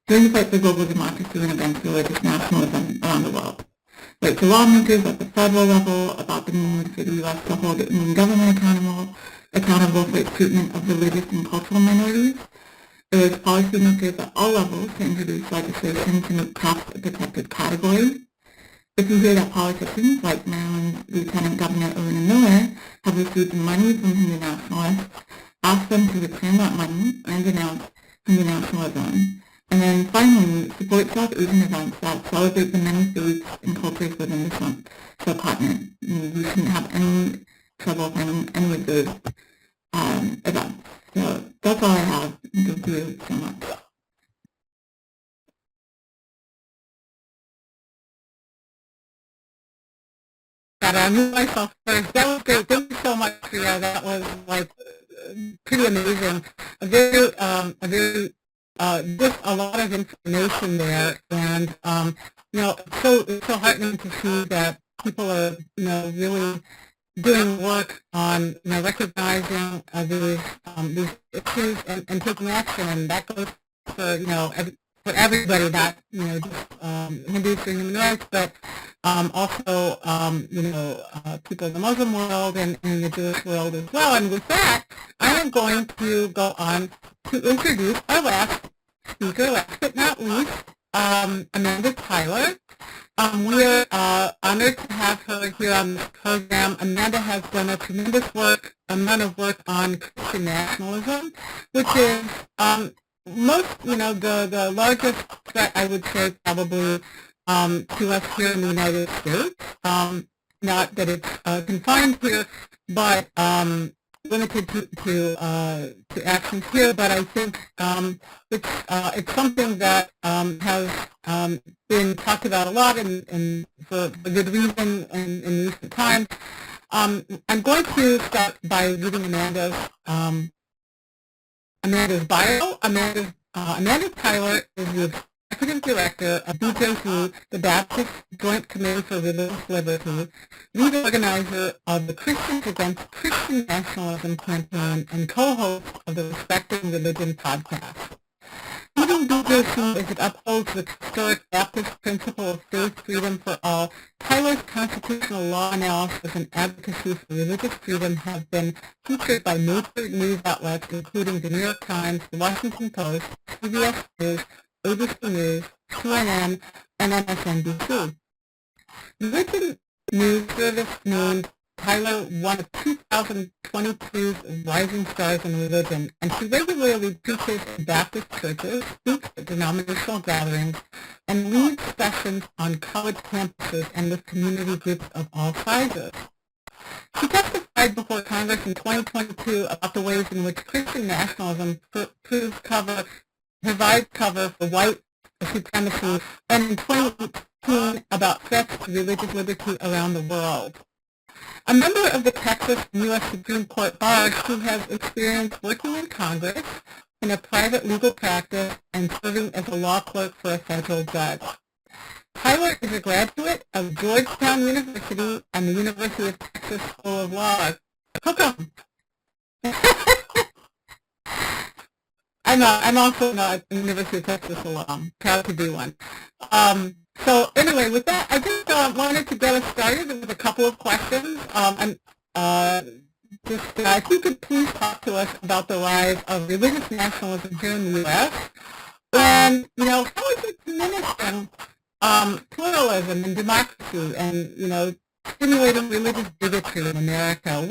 Join the fight for global democracy and against religious nationalism around the world. Write to lawmakers at the federal level about the need for the U.S. to hold the Indian government accountable for its treatment of religious and cultural minorities. Urge policymakers at all levels to introduce legislation to make crafts a protected category. If you hear that politicians like Maryland's Lieutenant Governor Elena Miller have received money from Hindu nationalists, ask them to return that money and denounce Hindu nationalism. And then finally, support South Asian events that celebrate the many faiths and cultures within the subcontinent. You shouldn't have any trouble finding any of those events. So that's all I have. Thank you so much. I knew myself first. That was great. Thank you so much, Priya. That was like pretty amazing. Just a lot of information there, and it's so heartening to see that people are really doing work on recognizing these issues and taking action, and that goes for for everybody, not just Hindus and human rights, but also people in the Muslim world and in the Jewish world as well. And with that, I am going to go on to introduce our last speaker, last but not least, Amanda Tyler. We are honored to have her here on this program. Amanda has done a tremendous amount of work on Christian nationalism, which is the largest threat, I would say, probably to us here in the United States. Not that it's confined here, but limited to actions here. But I think it's something that has been talked about a lot and for a good reason in recent times. I'm going to start by reading Amanda's bio. Amanda Tyler is the Executive Director of BJC, the Baptist Joint Committee for Religious Liberty, lead organizer of the Christians Against Christian Nationalism campaign, and co-host of the Respecting Religion podcast. Leading BJC as it upholds the historic Baptist principle of faith freedom for all, Tyler's constitutional law analysis and advocacy for religious freedom have been featured by major news outlets including the New York Times, the Washington Post, CBS News, ABC News, CNN, and MSNBC. Religion News Service named Tyler one of 2022's Rising Stars in Religion, and she regularly preaches in Baptist churches, speaks at denominational gatherings, and leads sessions on college campuses and with community groups of all sizes. She testified before Congress in 2022 about the ways in which Christian nationalism provides cover for white supremacy, and in 2018 about threats to religious liberty around the world. A member of the Texas and U.S. Supreme Court bar, she has experience working in Congress, in a private legal practice, and serving as a law clerk for a federal judge. Tyler is a graduate of Georgetown University and the University of Texas School of Law. Hook 'em. I'm also not a University of Texas alum. Proud to be one. So anyway, with that, I just wanted to get us started with a couple of questions. If you could please talk to us about the rise of religious nationalism here in the U.S. And, how is it diminishing pluralism and democracy and, stimulating religious bigotry in America?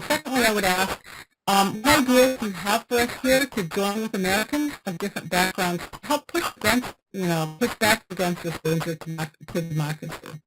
Secondly, I would ask, what ideas do you have for us here to join with Americans of different backgrounds to help push against, push back against this danger to democracy?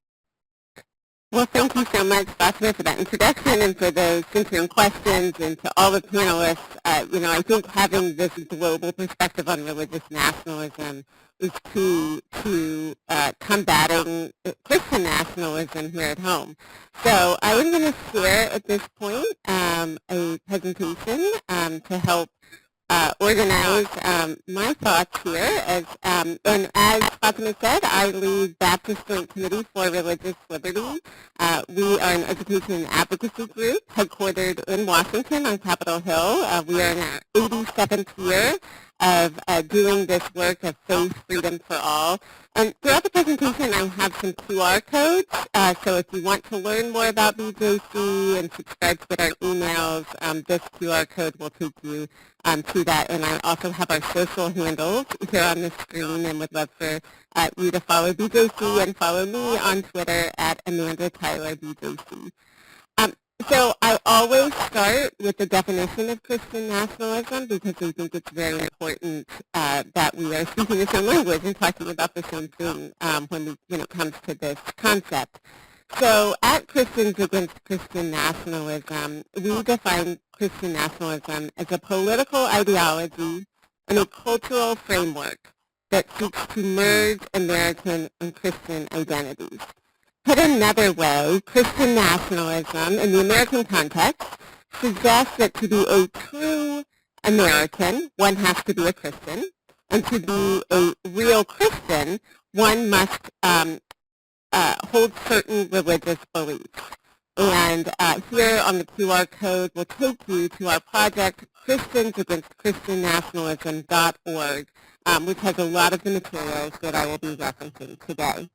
Well, thank you so much, Fatima, for that introduction and for those centering questions, and to all the panelists. I think having this global perspective on religious nationalism is key to combating Christian nationalism here at home. So I am going to share at this point a presentation to help organize my thoughts here. And as Fatima said, I lead Baptist Joint Committee for Religious Liberty. We are an education and advocacy group headquartered in Washington on Capitol Hill. We are in our 87th year of doing this work of faith freedom for all. And throughout the presentation, I have some QR codes. So if you want to learn more about BJC and subscribe to our emails, this QR code will take you to that. And I also have our social handles here on the screen, and would love for you to follow BJC and follow me on Twitter at Amanda Tyler BJC. So I always start with the definition of Christian nationalism, because I think it's very important that we are speaking the same language and talking about the same thing when it comes to this concept. So at Christians Against Christian Nationalism, we define Christian nationalism as a political ideology and a cultural framework that seeks to merge American and Christian identities. Put another way, Christian nationalism in the American context suggests that to be a true American, one has to be a Christian, and to be a real Christian, one must hold certain religious beliefs. And here on the QR code will take you to our project, ChristiansAgainstChristianNationalism.org, which has a lot of the materials that I will be referencing today.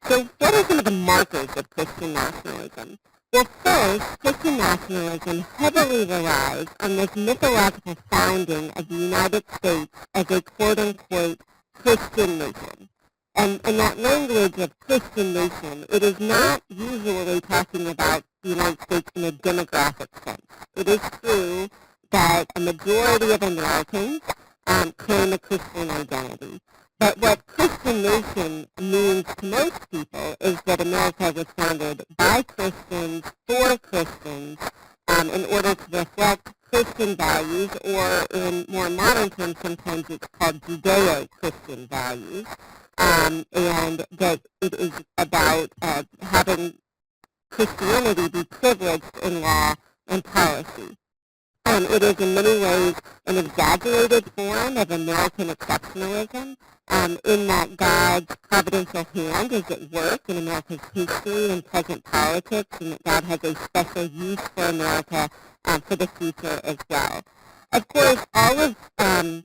So what are some of the markers of Christian nationalism? Well, first, Christian nationalism heavily relies on this mythological founding of the United States as a quote-unquote Christian nation. And in that language of Christian nation, it is not usually talking about the United States in a demographic sense. It is true that a majority of Americans claim a Christian identity. But what Christian nation means to most people is that America was founded by Christians for Christians in order to reflect Christian values, or in more modern terms, sometimes it's called Judeo-Christian values, and that it is about having Christianity be privileged in law and policy. It is in many ways an exaggerated form of American exceptionalism, in that God's providential hand is at work in America's history and present politics, and that God has a special use for America for the future as well. Of course, all of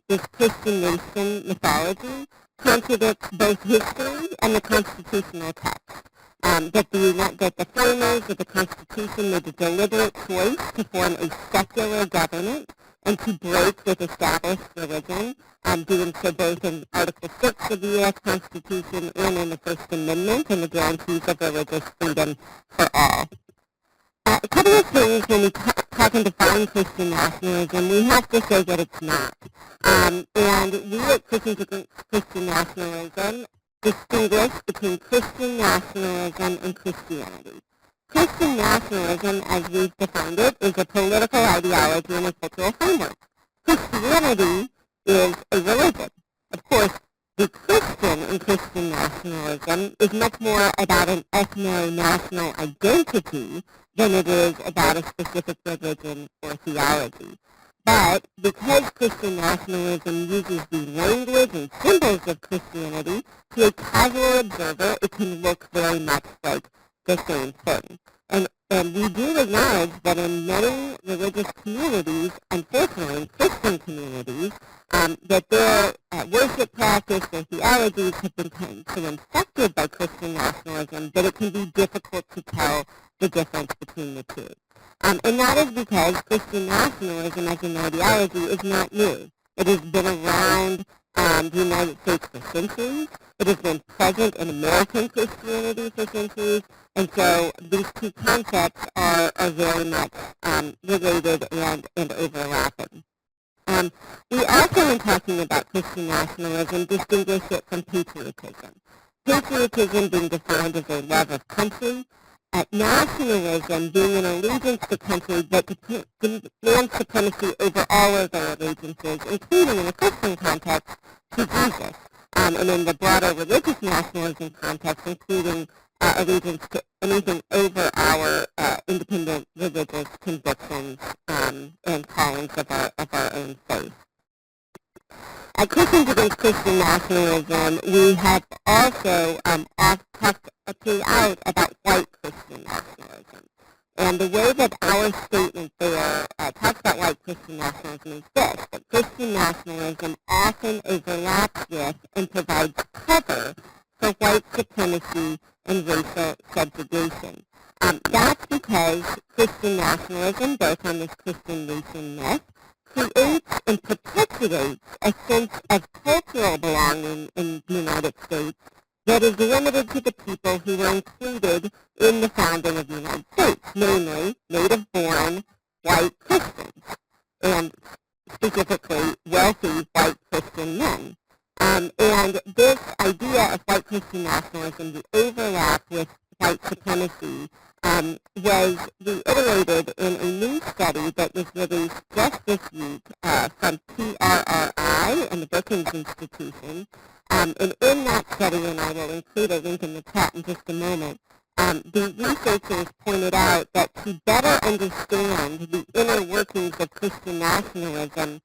this Christian nation mythology contradicts both history and the constitutional text. That the framers of the Constitution made a deliberate choice to form a secular government and to break with established religion, doing so both in Article 6 of the U.S. Constitution and in the First Amendment and the guarantees of religious freedom for all. A couple of things when we talk and define Christian nationalism, we have to say that it's not. And we at Christians Against Christian Nationalism distinguish between Christian nationalism and Christianity. Christian nationalism, as we've defined it, is a political ideology and a cultural framework. Christianity is a religion. Of course, the Christian in Christian nationalism is much more about an ethno-national identity than it is about a specific religion or theology. But because Christian nationalism uses the language and symbols of Christianity, to a casual observer, it can look very much like the same thing. And we do acknowledge that in many religious communities, unfortunately Christian communities, that their worship practice, their theologies have been so infected by Christian nationalism that it can be difficult to tell the difference between the two. And that is because Christian nationalism as an ideology is not new. It has been around the United States for centuries. It has been present in American Christianity for centuries, and so these two concepts are very much related and overlapping. We also, in talking about Christian nationalism, distinguish it from patriotism. Patriotism being defined as a love of country, nationalism being an allegiance to country that demands supremacy over all of their allegiances, including in a Christian context, to Jesus, and in the broader religious nationalism context, including allegiance to anything over our independent religious convictions and callings of our own faith. At Christians Against Christian Nationalism, we have also talked throughout about white Christian nationalism. And the way that our statement there talks about white Christian nationalism is this, that Christian nationalism often overlaps with and provides cover for white supremacy and racial subjugation. That's because Christian nationalism, both on this Christian nation myth, creates and perpetuates a sense of cultural belonging in the United States that is limited to the people who were included in the founding of the United States, namely native-born white Christians, and specifically wealthy white Christian men. And this idea of white Christian nationalism, the overlap with white supremacy, was reiterated in a new study that was released just this week from PRRI and the Brookings Institution. And in that study, and I will include a link in the chat in just a moment, the researchers pointed out that to better understand the inner workings of Christian nationalism,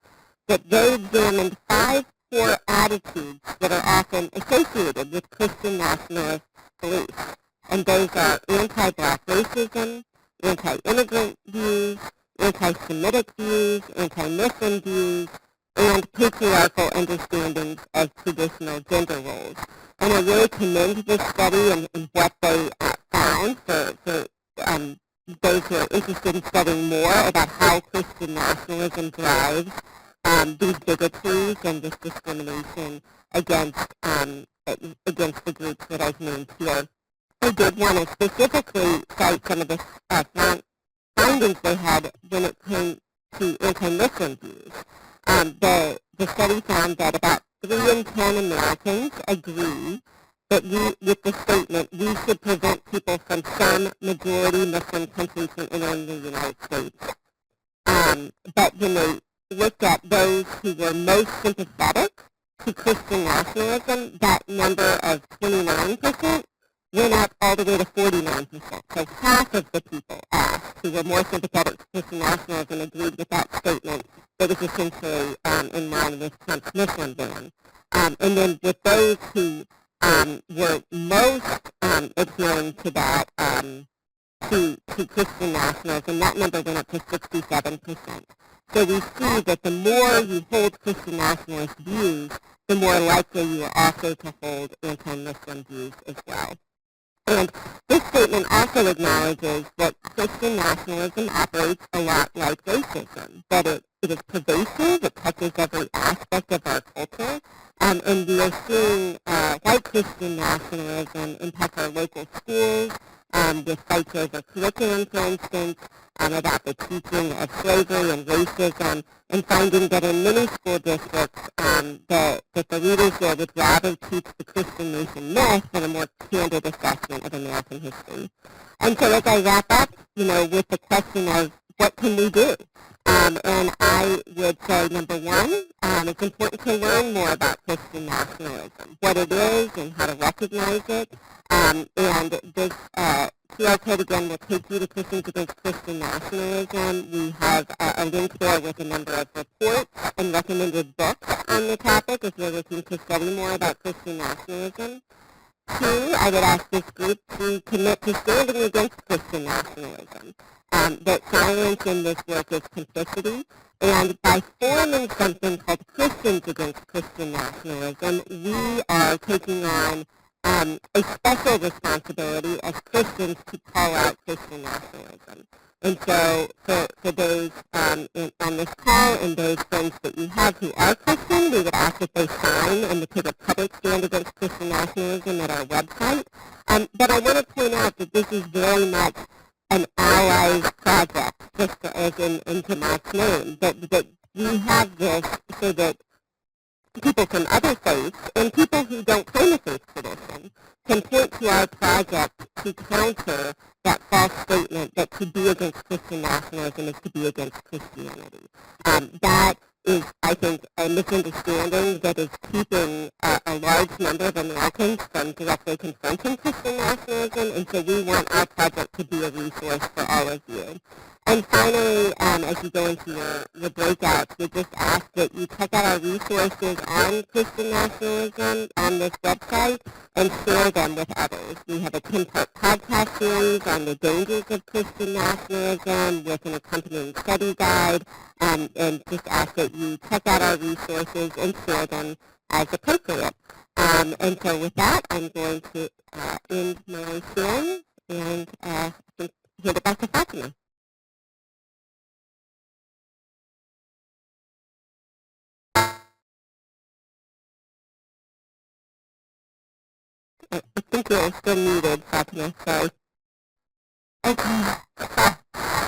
that they examined 5 core attitudes that are often associated with Christian nationalist beliefs. And those are anti-black racism, anti-immigrant views, anti-Semitic views, anti-Muslim views, and patriarchal understandings of traditional gender roles. And I really commend this study and what they found for those who are interested in studying more about how Christian nationalism drives these bigotries and this discrimination against the groups that I've named here. I did want to specifically cite some of the findings they had when it came to anti-Muslim views. The study found that about 3 in 10 Americans agree that with the statement, we should prevent people from some majority Muslim countries from entering the United States. But when they looked at those who were most sympathetic to Christian nationalism, that number of 29% went up all the way to 49%. So half of the people asked who were more sympathetic to Christian nationalism agreed with that statement that was essentially in line with Trump's Muslim ban. And then with those who were most adhering to that, to Christian nationalism, that number went up to 67%. So we see that the more you hold Christian nationalist views, the more likely you are also to hold anti-Muslim views as well. And this statement also acknowledges that Christian nationalism operates a lot like racism, that it is pervasive, it touches every aspect of our culture, and we are seeing white Christian nationalism impact our local schools, with fights over curriculum, for instance, about the teaching of slavery and racism, and finding that in many school districts that the leaders there would rather teach the Christian nation myth than a more candid assessment of American history. And so as I wrap up, with the question of what can we do? And I would say, number one, it's important to learn more about Christian nationalism, what it is and how to recognize it. And this QR code, again, will take you to Christians Against Christian Nationalism. We have a link there with a number of reports and recommended books on the topic if you're looking to study more about Christian nationalism. 2, I would ask this group to commit to standing against Christian nationalism. That silence in this work is complicity, and by forming something called Christians Against Christian Nationalism, we are taking on a special responsibility as Christians to call out Christian nationalism. And so for those on this call and those friends that you have who are Christian, we would ask that they sign and take a public stand against Christian nationalism at our website. But I want to point out that this is very much an allies project, just as in JAMAAT's name, that we have this so that people from other faiths and people who don't claim a faith tradition can point to our project to counter that false statement that to be against Christian nationalism is to be against Christianity. That is, I think, a misunderstanding that is keeping a large number of Americans from directly confronting Christian nationalism, and so we want our project to be a resource for all of you. And finally, as you go into your breakouts, we just ask that you check out our resources on Christian nationalism on this website and share them with others. We have a 10-part podcast series on the dangers of Christian nationalism with an accompanying study guide, and just ask that you check out our resources and share them as appropriate. And so with that, I'm going to end my sharing and hand it back to Fatima. I think you're still muted, Fatima, sorry. Okay.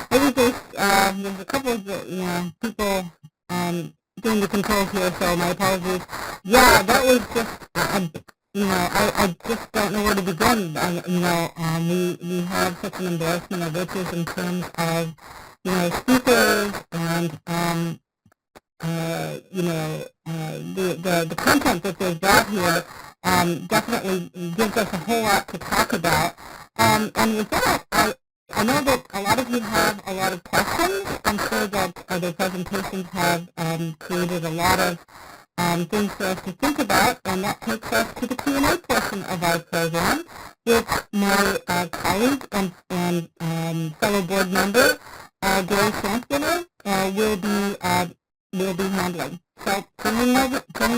Maybe there's a couple of people doing the controls here, so my apologies. Yeah, that was just, I just don't know where to begin. We have such an embarrassment of riches in terms of, speakers and, the content that they've got here definitely gives us a whole lot to talk about. And with that, I know that a lot of you have a lot of questions. I'm sure that the presentations have created a lot of things for us to think about, and that takes us to the Q&A portion of our program, which my colleague and fellow board member, Gary Sansdiner, will be handling. So turning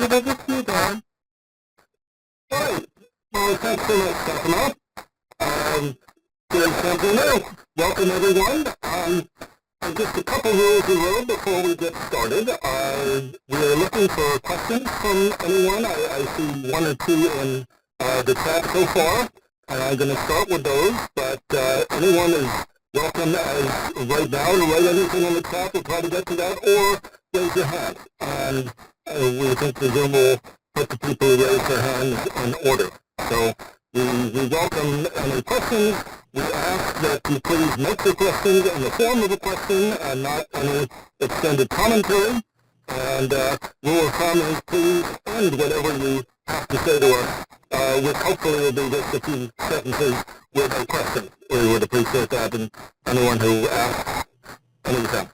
it over to you, Gary. Hi. Well, thanks so much, Fatima. Gary Sansdiner. Welcome, everyone. Just a couple rules of the road before we get started. We are looking for questions from anyone. I see one or two in the chat so far. I'm going to start with those, but anyone is welcome as right now to write anything in the chat. We'll try to get to that, or raise your hand. And we think the Zoom will put the people who raise their hands in order. So we welcome any questions. We ask that you please make the questions in the form of a question and not any extended commentary. And rule of thumb is please end whatever you have to say to us, which hopefully will be just a few sentences with a question. We would appreciate that, and anyone who asks anything.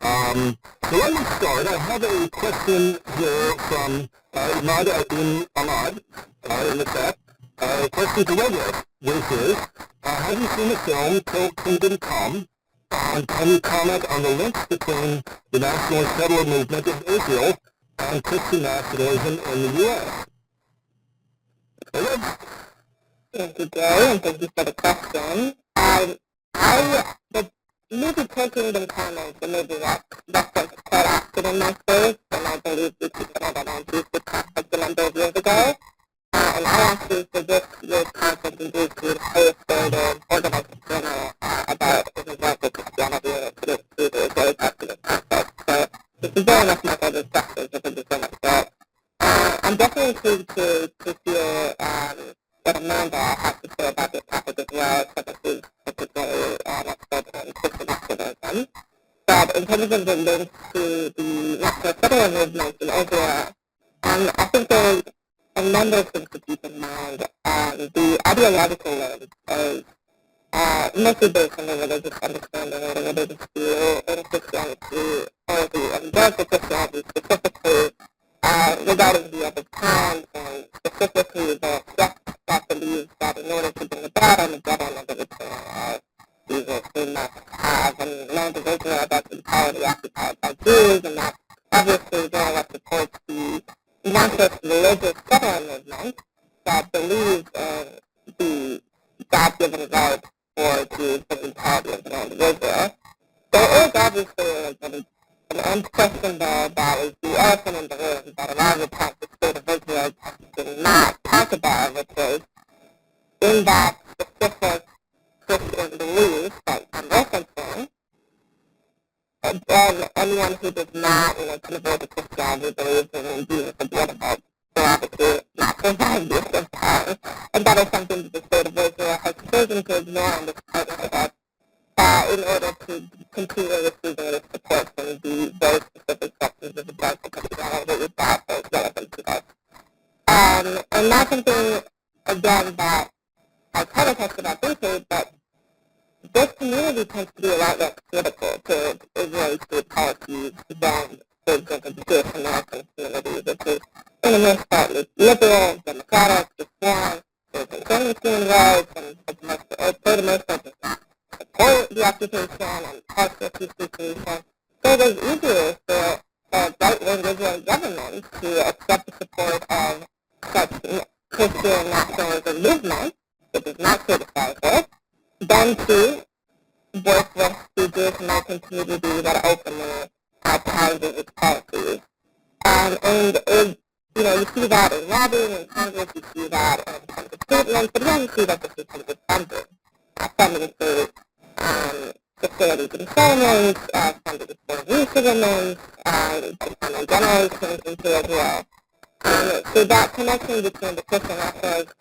So let me start. I have a question here from Ahmad in the chat. A question to Redwood, which is, have you seen the film Till Kingdom Come? And can you comment on the links between the nationalist settler movement in Israel and Christian nationalism in the U.S.? Thank you, Gary, and thank you for the question. The movie Till Kingdom Come is the movie that referenced quite often in my space, and I believe we could get that on YouTube a number of years ago. And I actually suggest this concept in this to illustrate organize a journal about the results of Christianity to the very activist concept. So this is very much my other sectors of the journal. So I'm definitely intrigued to hear what Amanda has to say about this topic as well, especially particularly in Christian nationalism. But in terms of the links to the national settler movement in Israel, I think there's a number of things to keep in mind. The ideological lens is mostly based on the religious understanding or the religious view in Christianity, and then for Christianity specifically, regarding the other times, and specifically the sect that believes that in order to bring about on the government of Israel, Jesus did not have an land of Israel that's entirely occupied by Jews, and that obviously very much supports the not just religious settler movement that believes of intelligence and individual. There is obviously an unquestionable that is the elephant in the room that a lot of the times the state of Israel does not talk about, which is in that specific Christian belief that I'm referencing, then anyone who does not, convert to Christianity believes in Jesus the blood of God, will obviously not survive this empire. And that is something that the state of Israel has chosen to ignore on this part of it, in order to continue receiving its support from the very specific sections of the Black Christianity that is relevant to us. And that's something, again, that I kind of talked about briefly, but this community tends to be a lot less critical to Israeli state policies than, for example, the Jewish American community, which is, for the most part, liberal, democratic, reform, they're concerned with human rights, and for the most part, support the occupation and partial peace solution. So it is easier for right-wing Israeli government to accept the support of such Christian nationalism movement, which is not criticized it, than to work with the Jewish American community that openly challenges its policies. And you see that in lobbying in Congress, you see that in some of the statements, but then you see that this is some of the funding for facilities and settlements, funded for resettlements, and generations into Israel. So that connection between the Christian nationalist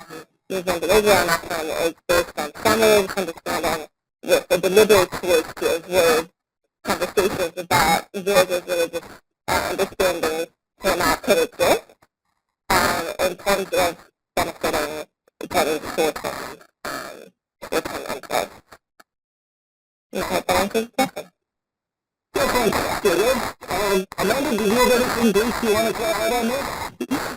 movement in Israel and is based on some religious understanding with a deliberate choice to avoid conversations about various religious understandings cannot coexist in terms of benefiting each other's sources with some interest. I hope that answers the question. Amanda, do you have anything brief you want to add on this?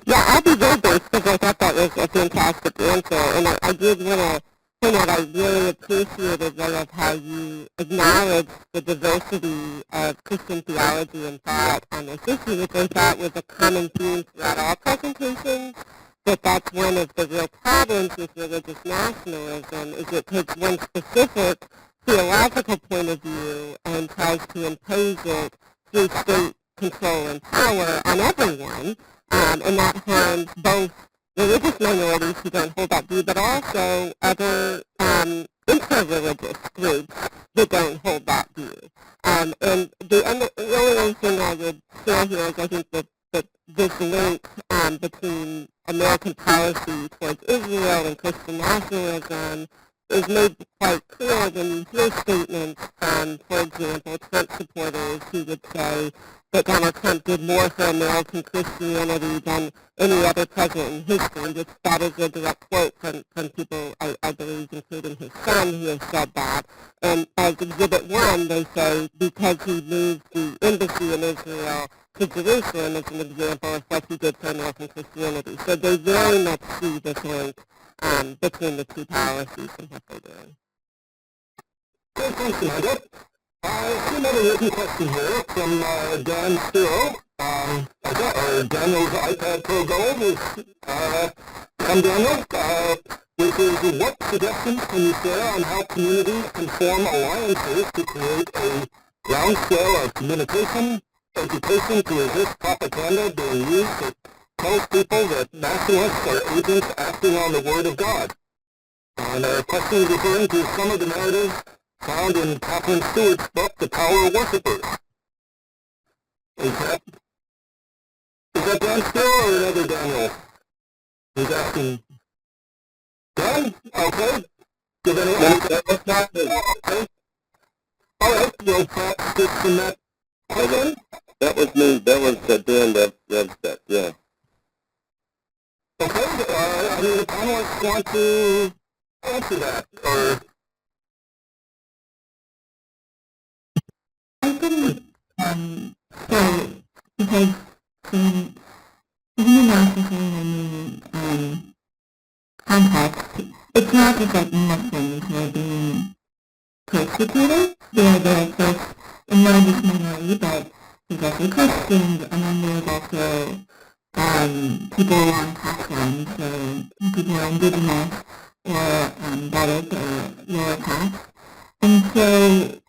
Yeah, I'll be very brief because I thought that was a fantastic answer. And I did want to point out I really appreciated how you acknowledged the diversity of Christian theology and thought on this issue, which I thought was a common theme throughout all presentations. But that's one of the real problems with religious nationalism, is it takes one specific theological point of view and tries to impose it through state control and power on everyone, and that harms both religious minorities who don't hold that view, but also other inter-religious groups that don't hold that view. And the only other thing I would share here is I think that this link between American policy towards Israel and Christian nationalism is made quite clear when you hear statements from, for example, Trump supporters who would say that Donald Trump did more for American Christianity than any other president in history, which that is a direct quote from people, I believe, including his son, who has said that. And as Exhibit 1, they say because he moved the embassy in Israel to Jerusalem as an example of what he did for American Christianity. So they very much see this link between the two policies and what they're doing. Thanks, Amanda. Another written question here from Dan Steele. Daniel's iPad Pro Gold is from Daniel, which is what suggestions can you share on how communities can form alliances to create a groundswell of communication, education to resist propaganda being used to tell people that nationalists are agents acting on the word of God? And our question is referring to some of the narratives found in Catherine Stewart's book, The Power of Worshippers. Is that Dan Steele or another Daniel? He's asking. Dan? Okay. Give anyone? That's not me. Okay. All right. We'll practice from that. Again? That was me. That was Dan that, yeah. Okay. The panelists want to answer that, or... I couldn't, so, because in analysis in a new context, it's not just like Muslims who are being persecuted. The idea is first a religious minority, but there's also Christians, and then there's also people along caste lines, so people who are indigenous or white or lower caste. And so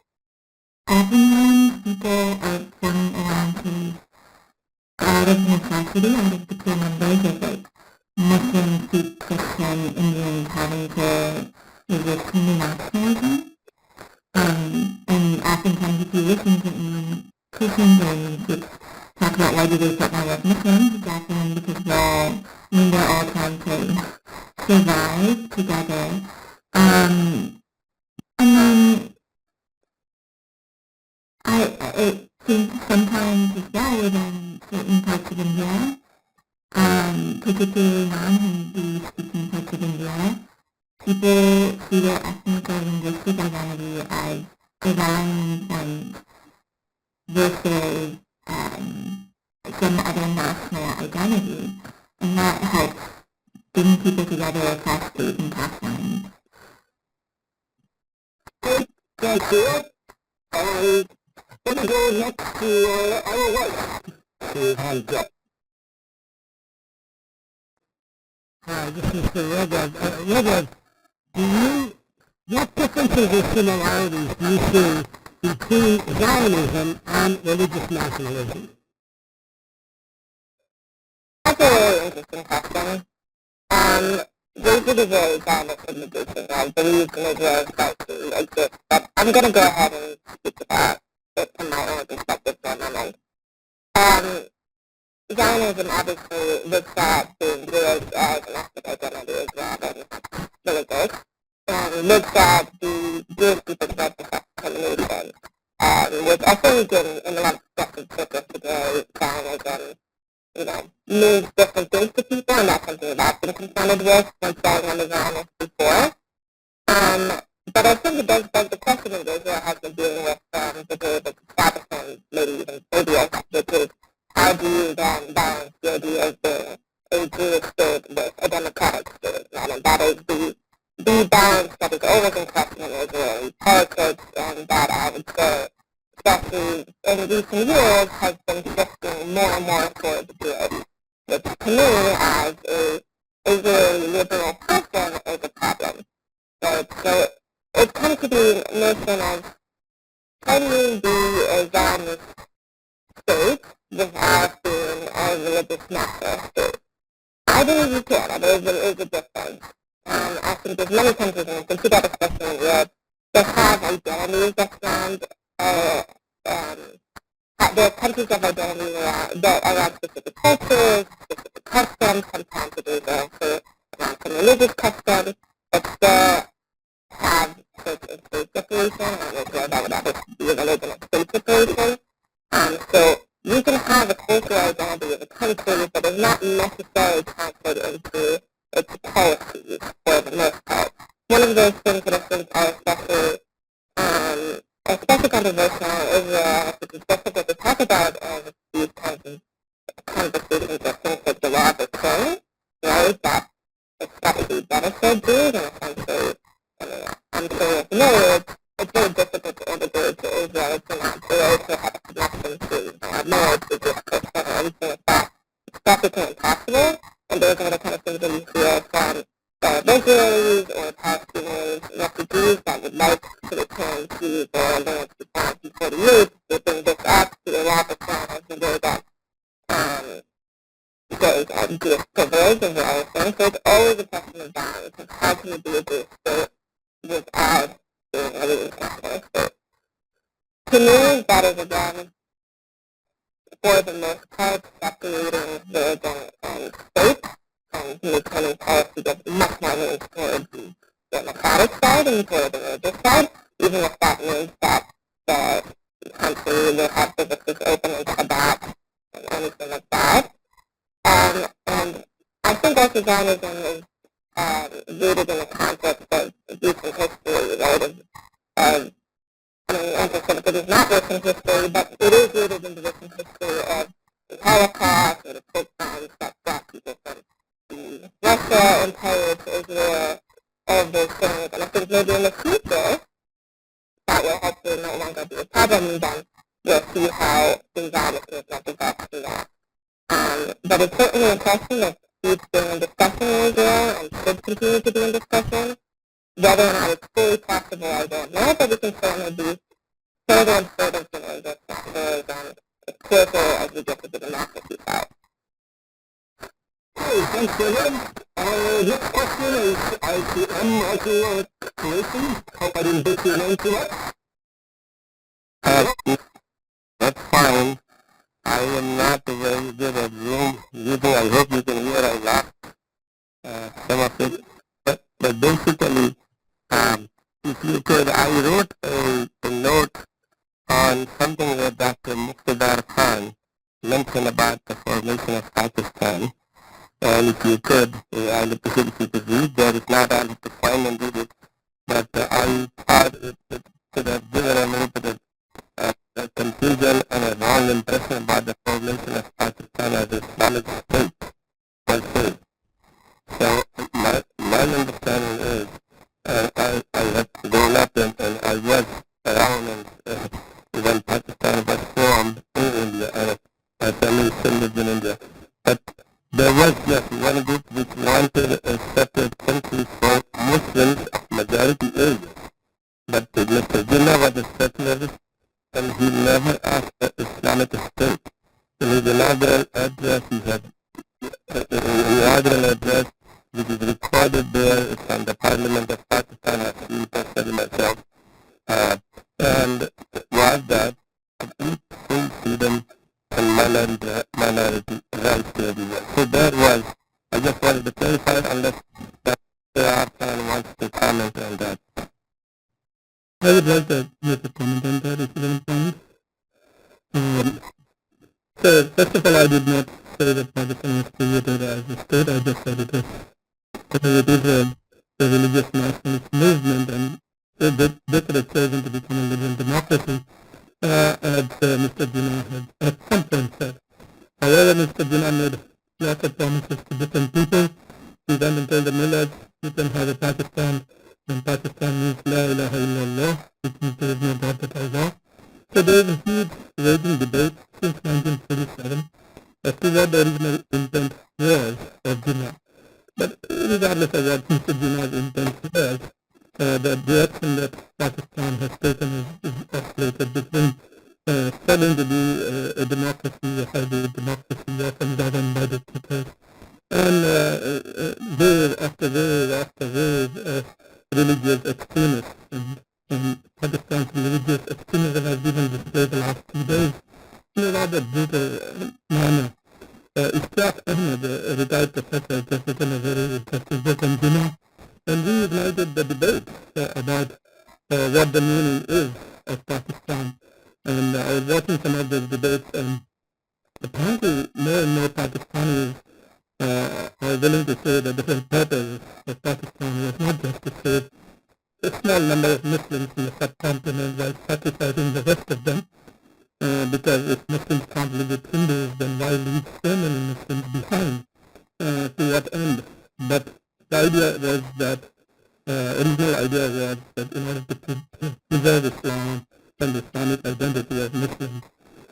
oftentimes people are forming alliances out of necessity, out of the clear numbers of like Muslim, Sikh, Christian, Indians having to resist Hindu nationalism. And oftentimes if you listen to Indian Christians and groups talk about why do they partner with Muslims, it's often because they're all trying to survive together. And then it seems sometimes as well within certain parts of India, particularly non-Hindi speaking parts of India, people see their ethnic or linguistic identity as divine and versus some other national identity, and that helps bring people together across state and class lines. Thank you. And let me go next to our wife. Who hands up. Hi, this is Mr. Raghav. Raghav, what differences or similarities do you see between Zionism and religious nationalism? That's a really interesting question. There's a very valid position. I believe in Israel exists, but I'm going to go ahead and speak about it from my own perspective for a moment. Zionism obviously looks at the Jewish as an ethnic identity as well as religious, and looks at the Jewish people's right to self-determination, which I think in a lot of perspectives such today, Zionism means different things to people, and that's something that I've been confronted with when starting on the Zionist before. But I think it does beg the question that Israel has been dealing with the establishment, maybe even previous, which is how do you then balance the idea of being a Jewish state with a democratic state? And that is the balance that is always in question in Israeli politics, and that I would say, especially in recent years, has been shifting more and more towards the Jewish, which to me, as a Israeli liberal person, is a problem. So it comes to the notion of can you be a Zionist state without being a religious national state? I believe you can. There is a difference. I think there's many countries, and we can see that especially in Europe, that have identities that stand, there are countries that have identities that around specific cultures, specific customs, sometimes it is also around some religious customs, but still have church and state separation, and that would have to be a religion and state separation. So you can have a cultural identity of a country, but it's not necessarily translated into its policies for the most part. One of those things that I think are especially controversial in Israel, which is difficult to talk about these kinds of conversations, I think that the law of the king, right, that it's got to be benefit Jews, and essentially, I'm sure you're familiar, it's very difficult to integrate to Israel to not to have a connection to marriage, to just Christian or anything like that. It's practically impossible, and those are the kind of things that you hear from Israelis or Palestinians, refugees that would like to return to their land to find before the youth. They bring this up to a lot of times in the way that goes Jewish privilege and various things. So it's always a question of balance. And how can you be a Jewish state without being a religious national state? To me, that is again, for the most part, separating religion and state, and maintaining policy that's much more leaning towards the democratic side and toward the religious side, even if that means that the country will have services open and Shabbat and anything like that. And I think also Zionism is rooted in the concept of recent history, right? Anti-Semitism is not recent history, but it is rooted in the recent history of the Holocaust or the hate crimes that brought people from Russia, Empire to Israel, all of those things. And I think maybe in the future, that will hopefully no longer be a problem, and then we'll see how the Zionism is not involved in that. But it's certainly a question that keeps being in discussion in Israel and should continue to be in discussion, Whether or not it's fully possible, I don't know, but we can certainly do further and further closer as we get to the democracy side. Hey, thanks, David. Next question is ICM Modular Solutions. Hope I didn't butcher your name too much. That's fine. I am not very good at Zoom using. I hope you can hear I lost some of it. But basically, if you could, I wrote a note on something that Dr. Muqtadar Khan mentioned about the formation of Pakistan. And if you could, I'd appreciate if you could read that. It's not out of the time and read it, but I thought it could have given a little bit of a confusion and a wrong impression about the formation of Pakistan as an Islamic state per se. So my understanding is, I have grown up and I was around when Pakistan was formed in India, and my family still lives in India. But there was just one group which wanted a separate country for Muslims of majority areas. But Mr. Jinnah was a secularist, and he never asked the Islamic State. In his inaugural address, he had an inaugural address which is recorded there from the Parliament of Pakistan, as I personally myself, and was that of each full freedom and minority rights to everyone. So that was, I just wanted to clarify, unless someone wants to comment on that. I would like to make a comment on that, if you don't mind. So, first of all, I did not say that Pakistan was created as a state. I just said it is a religious nationalist movement, and this could have chosen to become a liberal democracy, as Mr. Jinnah had at some point said. However, Mr. Jinnah made lots of promises to different people. He went and told the millers, you can have a Pakistan, and Pakistan means La ilaha illallah, which means there is no God but Allah. So there is a huge raging debate since 1947 as to what the original intent was of Jinnah. But regardless of what Mr. Jinnah's intent was, the direction that Pakistan has taken is oscillated between studying to be a democracy, a hybrid democracy, often governed by the people, and wave after wave religious extremists. And Pakistan's religious extremism has been displayed the last 2 days in a rather brutal manner. Ishaq Ahmed, a retired professor, has written a very interesting book on Jinnah, and he ignited the debate about what the meaning is of Pakistan. And I was watching some of those debates, and apparently more and more Pakistanis are willing to say that the whole purpose of Pakistan was not just to save a small number of Muslims in the subcontinent while sacrificing the rest of them, because if Muslims can't live with Hindus, then why leave so many Muslims behind? To what end? But the idea was that, original idea was that in order to preserve Islam and Islamic identity as Muslims,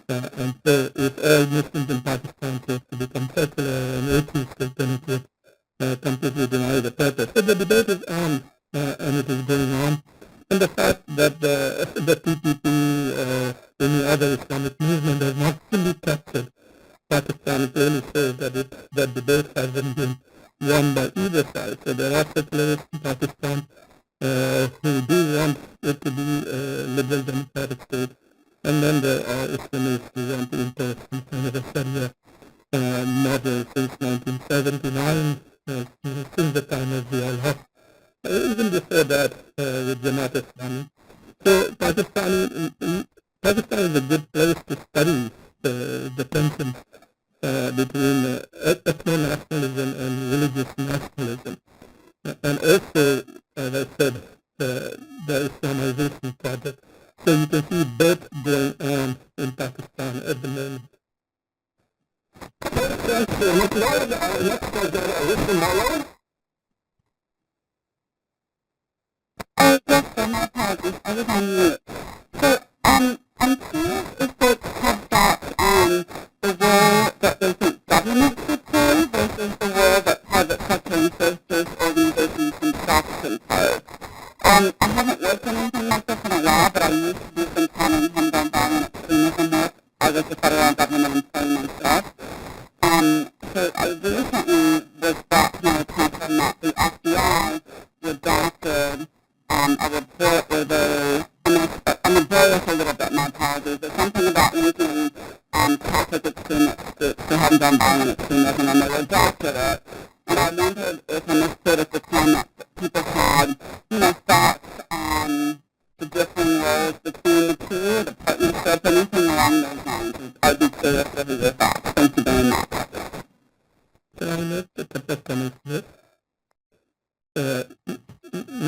and so if all Muslims in Pakistan chose to become secular and atheistic, then it would completely deny the purpose. So the debate is on, and it is going on. And the fact that the PPP, any other Islamic movement has not fully captured Pakistan really shows that debate hasn't been won by either side. So there are secularists in Pakistan who do want it to be a liberal democratic state, and then the Islamists who want to impose some kind of a Sharia model since 1979, since the time of the Al-Haq. Even before that, with Jamaat Islami. So Pakistan is a good place to study the tension between ethno-nationalism and religious nationalism. And also, as I said, the Islamization project. So you can see both going on in Pakistan at the moment. Yes, so my apologies. I was on mute. So, I'm curious if folks have thoughts on the role that they think government should play versus the role that private sector and services organizations themselves can play. I used to do some hand-gun violence extremism work. I was a federal government employee myself. So I recently was brought to my attention that the FBI redacted a report where they, I'm going to blow this a little bit, my apologies. There's something about linking Catholic extremists to hand-gun violence extremism, and they redacted it. And I wondered if understood at the time that people had, thoughts on the different roles between the two, the partnership, anything along those lines. I'd be curious to hear your thoughts. Thank you very much.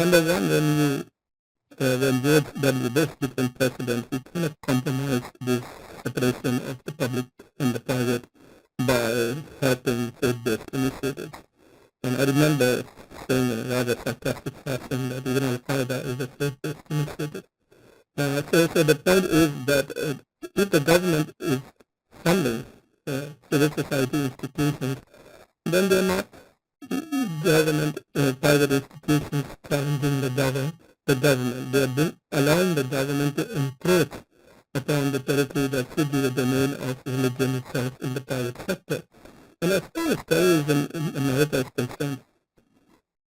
Number one, when you when the best between precedents, you cannot compromise this separation of the public and the private by having said-based initiatives. And I remember saying in a rather sarcastic fashion that even Al-Qaeda is a faith-based initiative. So the point is that if the government is funding civil society institutions, then they're not government, private institutions challenging the government. They're allowing the government to encroach upon the territory that should be the domain of religion itself in the private sector. And as far as terrorism in America is concerned,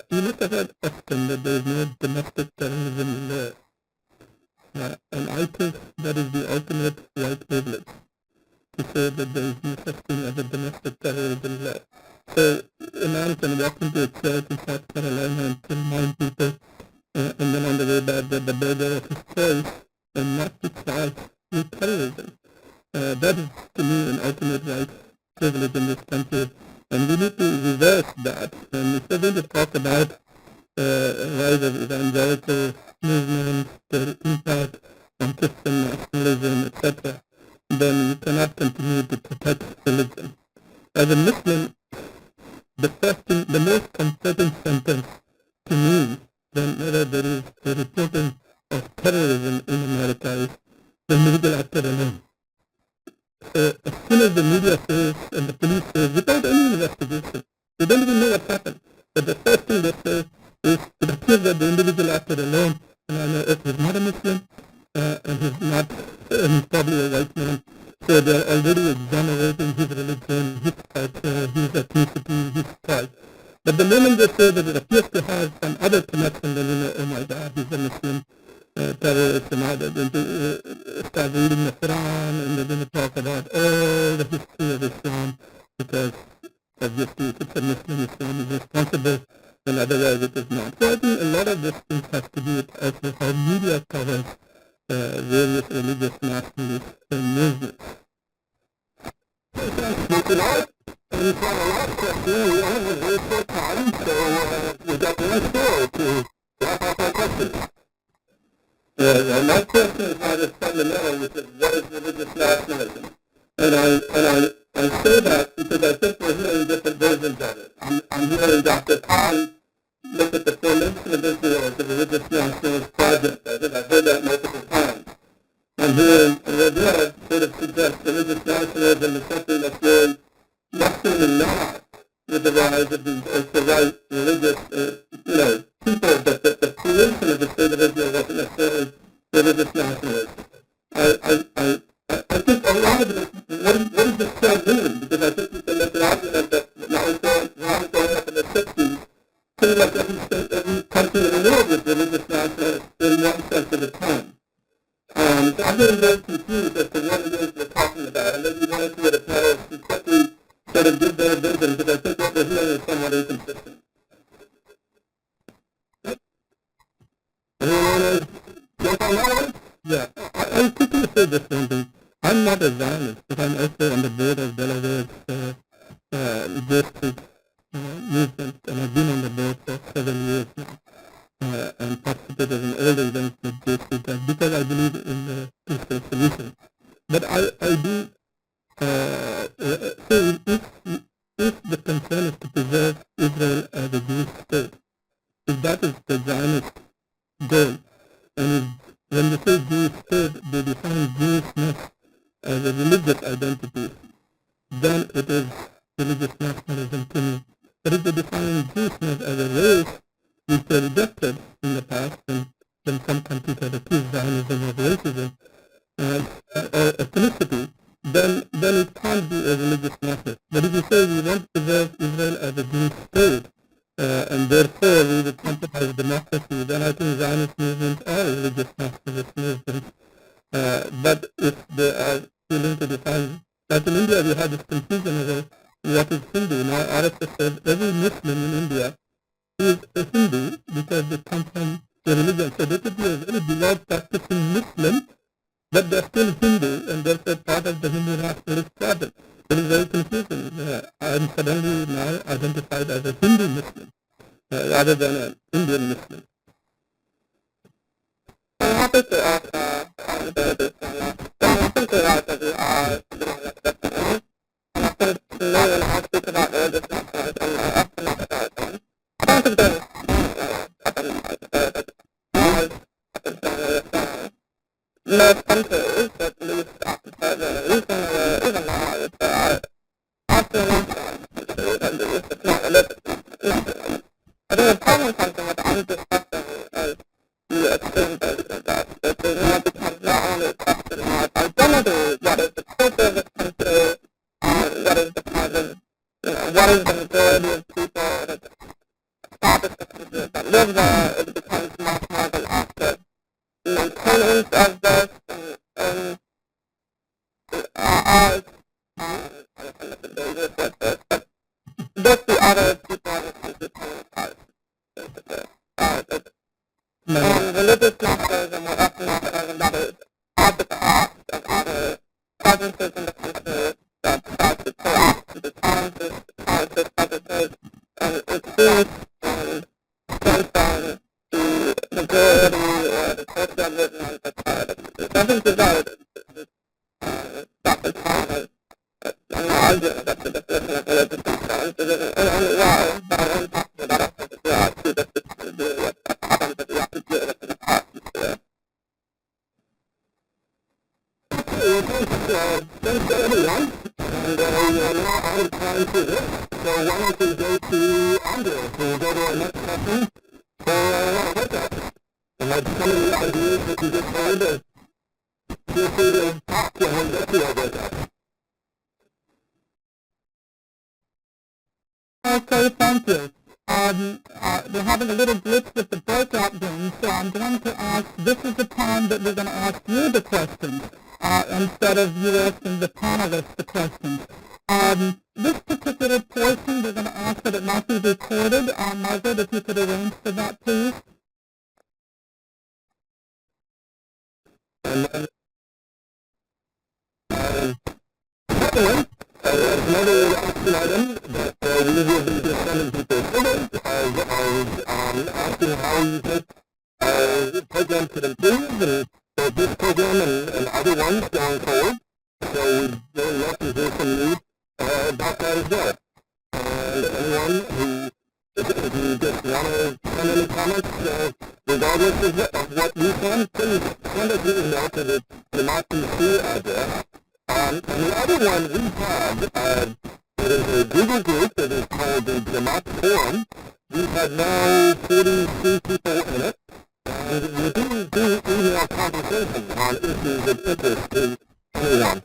you must have heard often that there is no domestic terrorism there. And I think that is the ultimate white privilege, to say that there is no such thing as a domestic terrorism there. So a man can walk into a church in South Carolina and kill 9 people, and then on the way back get the burger of his choice and not be charged with terrorism. That is, to me, an ultimate right privilege in this country, and we need to reverse that. And if we're going to talk about rise of evangelical movements, their impact on Christian nationalism, etc., then you cannot continue to protect religion. As a Muslim, the most comforting sentence to me whenever there is a reporting of terrorism in America is the medical actor alone. As soon as the media says and the police says, without any investigation, they don't even know what happened. But the first thing they say is, it appears that the individual acted alone, and I know if he's not a Muslim, and he's not, he's probably a white man, so they're already exonerating his religion, his culture, his ethnicity, his tribe. But the moment they say that it appears to have some other connection, then you know, oh my God, he's a Muslim terrorist, and now they're going to start reading the Quran, and they're going to talk about all the history of Islam, because obviously if it's a Muslim, Islam is responsible, and otherwise it is not. So I think a lot of these things have to do with also how media covers various religious nationalist movements. Thanks a lot. And for the last question, we only have very short time, so we've got one show to wrap up our questions. My question is not as fundamental, which is what is religious nationalism? And I say that because I think we're hearing different versions of it. I'm hearing Dr. Khan look at the formation of Israel as a religious nationalist project. I think I've heard that multiple times. I'm hearing Rabia sort of suggest religious nationalism is something that's going Western and not with the rise of the right religious, people, but the creation of the state of Israel wasn't necessarily religious nationalism. I think a lot of it is, what does this term mean? Because I think you can make an argument that now it's going up in the 60s, pretty much every country in the world is religious nationalist in one sense of the term. So I'm getting very confused as to what it is we're talking about, and maybe one or two of the panelists can quickly sort of give their vision, because I think what we're hearing is somewhat inconsistent. Anyone want to jump on that one? Yeah, I quickly say this one thing. I'm not a Zionist, but I'm also on the board of Delaware's justice movement, and I've been on the board for 7 years now. And participated in all the events that JC because I believe in the peaceful solution. But I do say if the concern is to preserve Israel as a Jewish state, if that is the Zionist goal, and when they say Jewish state, they define Jewishness as a religious identity, then it is religious nationalism to me. But if they define Jewishness as a race, which were rejected in the past, and then some countries have accused Zionism of racism and ethnicity, then it can't be a religious message. But if you say we want to preserve Israel as a Jewish state, and therefore we would compromise democracy, then I think Zionist movements are religious nationalist movements. But if they are willing to define, like in India we had this confusion over what is Hindu. Now RSS says every Muslim in India is a Hindu because they come from the religion. So they could be a very devout practicing Muslim, but they're still Hindu, and therefore part of the Hindu nationalist party. It is very confusing. I'm suddenly now identified as a Hindu Muslim rather than an Indian Muslim. Okay, thank you. We're having a little glitch with the breakout room, so I'm going to ask, this is the time that we're going to ask you the questions, instead of you asking the panelists the questions. This particular portion, we're going to ask that it not be recorded. Margaret, if you could arrange for that, please. And then, another action item that we will be sending people forward as asking how you think the program could improve and for this program and other ones going forward. So we very much to hear from you about that as well. And anyone who, if you just want to send any comments, regardless of what you can, please send us an email to the JAMAAT GA address. And the other one we have, it is a Google group that is called the JAMAAT Forum. We have now 43 people in it, and we do email conversations on issues of interest to anyone.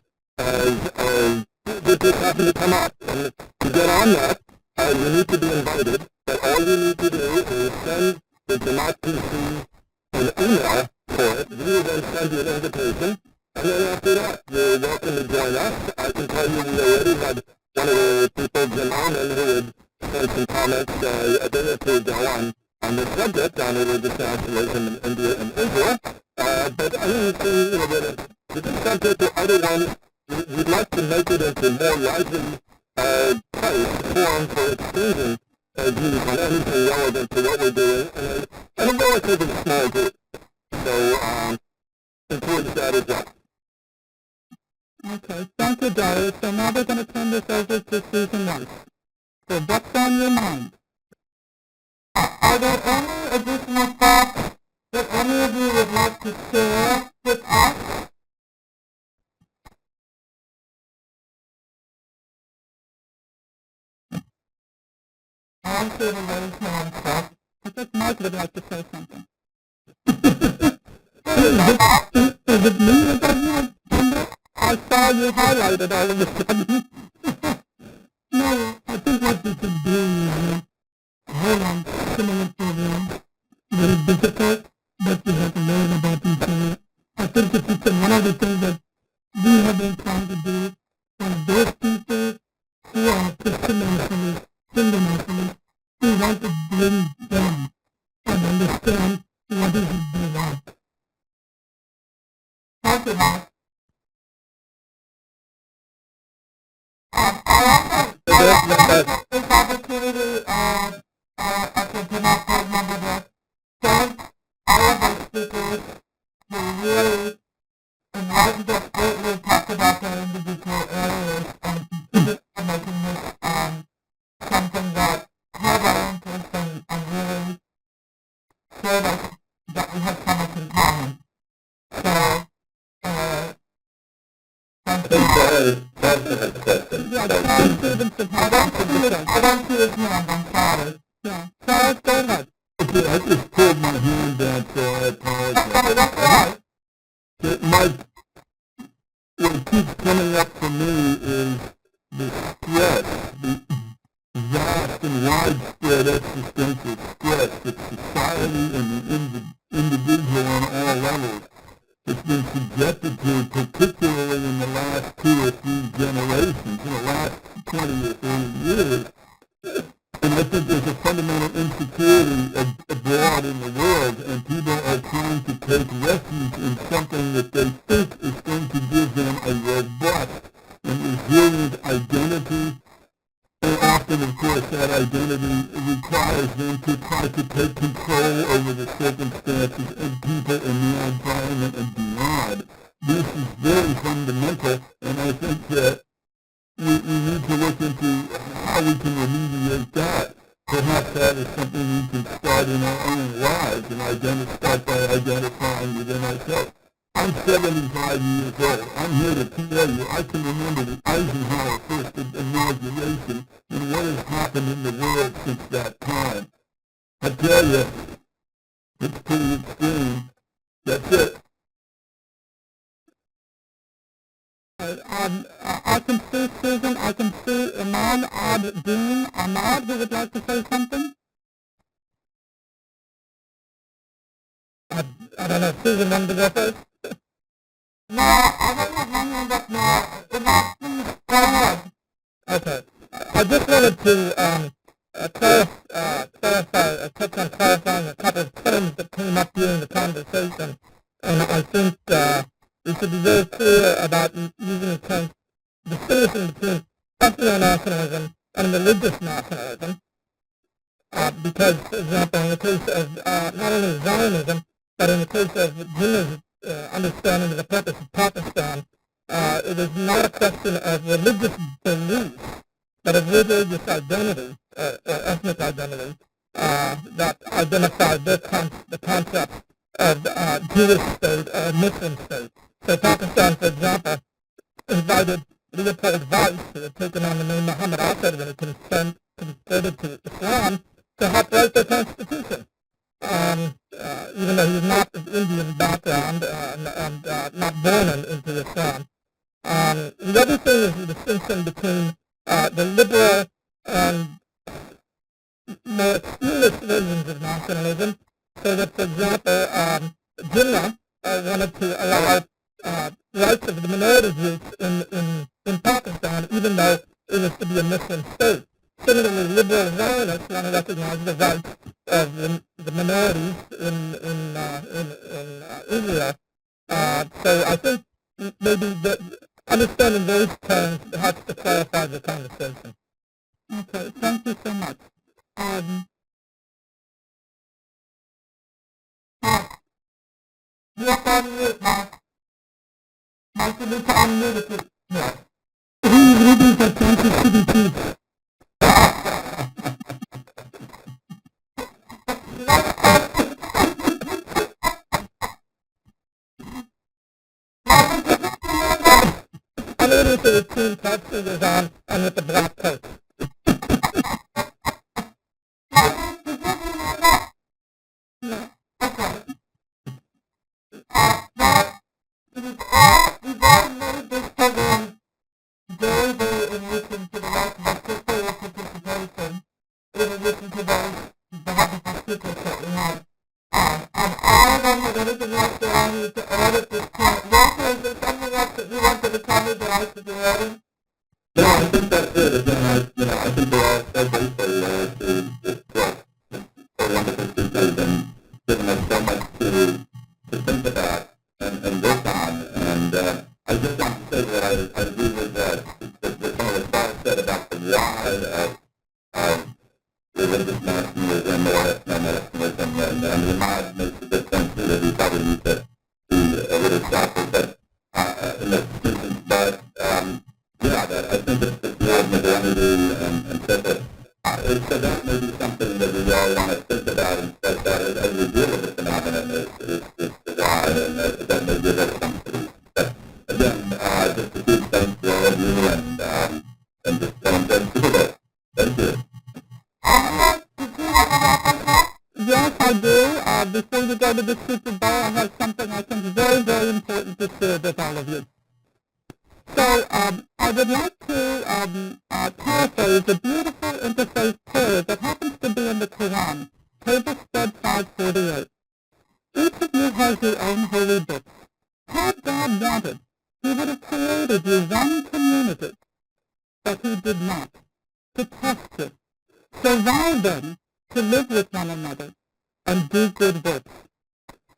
This just happened to come up, and to get on that, you need to be invited, but all you need to do is send the JAMAAT PC an email for it. We will then send you an invitation. And then after that, you're welcome to join us. I can tell you we already had one of the people, Jim Alman, who had sent some comments a day or two ago on this subject, on religious nationalism in India and Israel. But I think that this is subject to other ones. We'd like to make it into more widely forum for exchanging views on anything relevant to what we're doing, and a relatively small group. So, important that as well. Okay, thank you, Darius. So now we're going to turn this over to Susan Weiss. So what's on your mind? Are there any additional thoughts that any of you would like to share with us? I'll see the raised hand first. I think Mike would like to say something. Is it me that doesn't have gender? I saw you highlighted all of a sudden. No, I think what this is doing is hold on, similar program. Very difficult, but you have to learn about each other. I think that it's one of the things that we have been trying to do for those people who are Christian nationalists, Hindu nationalists, we want to bring them and understand what is it they want. After that, I also this opportunity at the JAMAAT board member to thank all of our speakers who really enlightened us greatly, talked about their individual areas, and contributed to making this something that has our interest and really showed us that we have so much in common. So, thank you. I don't see his hand, I'm sorry. Yeah. Charles, go ahead. I just pulled my hand down, so I apologize. That's right. What keeps coming up for me is the stress, the vast and widespread existential stress that society and the individual on all levels has been subjected to, particularly in the last 2 or 3 generations, in the last 20 or 30 years. And I think there's a fundamental insecurity abroad in the world, and people are trying to take refuge in something that they think is going to give them a robust and resilient identity. And often, of course, that identity requires them to try to take control over the circumstances and people in the environment and beyond. This is very fundamental, and I think that we need to look into how we can remediate that. Perhaps that is something we can start in our own lives and start by identifying within ourselves. I'm 75 years old. I'm here to tell you I can remember the Eisenhower first inauguration and what has happened in the world since that time. I tell you, it's pretty extreme. That's it. I can see Susan, I can see Iman, Dean, Ahmad, who would like to say something? I don't know, Susan wanted to go first? No, I don't have my hand up now. Please, go ahead. Okay. I just wanted to touch on clarifying a couple of terms that came up during the conversation. And I think we should be very clear about using the term distinction between ethno-nationalism and religious nationalism. Because, for example, in the case of not only Zionism, but in the case of Jinnah's understanding of the purpose of Pakistan, it is not a question of religious beliefs, but of religious identity, ethnic identity, that identify the concept of Jewish state or Muslim state. So Pakistan, for example, invited Leopold Weiss, who had taken on the name Muhammad Assad when it converted to Islam, to help write their constitution. Even though he's not of Indian background and not born into Islam. The other thing is the distinction between the liberal and more extremist versions of nationalism, so that, for example, Jinnah wanted to allow rights of the minority groups in Pakistan, even though it was to be a Muslim state. Similarly, liberal Zionists want to recognize the rights of the minorities in Israel. So I think maybe understanding those terms helps to clarify the conversation. Okay, thank you so much. Yes, unmute, Mark. Mark, you need to unmute it. Yes. Reading the sensitivity. I'm reading to the two texts on and with the black coat. No. Okay. advice to the audience? No, I think that's it. Again, I think they all said basically it's wonderful speakers and given us so much to think about and work on. And I just want to say that I agree with some of the thoughts said about the why of religious nationalism or ethno-nationalism, and JAMAAT makes a good sense too that we probably need to be a little sharper in the students, but yeah, that I think it's the field of modernity and said that so that may be something that we all want to think about and that as we deal with the phenomenon is divide, and that may give us something. But again, just a huge thanks to all of you and just do it. Thank you. Yes, I do. Before you go to the Super Bowl, I have something I think very, very important to share with all of you. So I would like to paraphrase a beautiful interfaith prayer that happens to be in the Quran, table spread 548. Each of you has your own holy book. Had God wanted, he would have created you one community, but he did not, to test it. So why then to live with one another and do good works?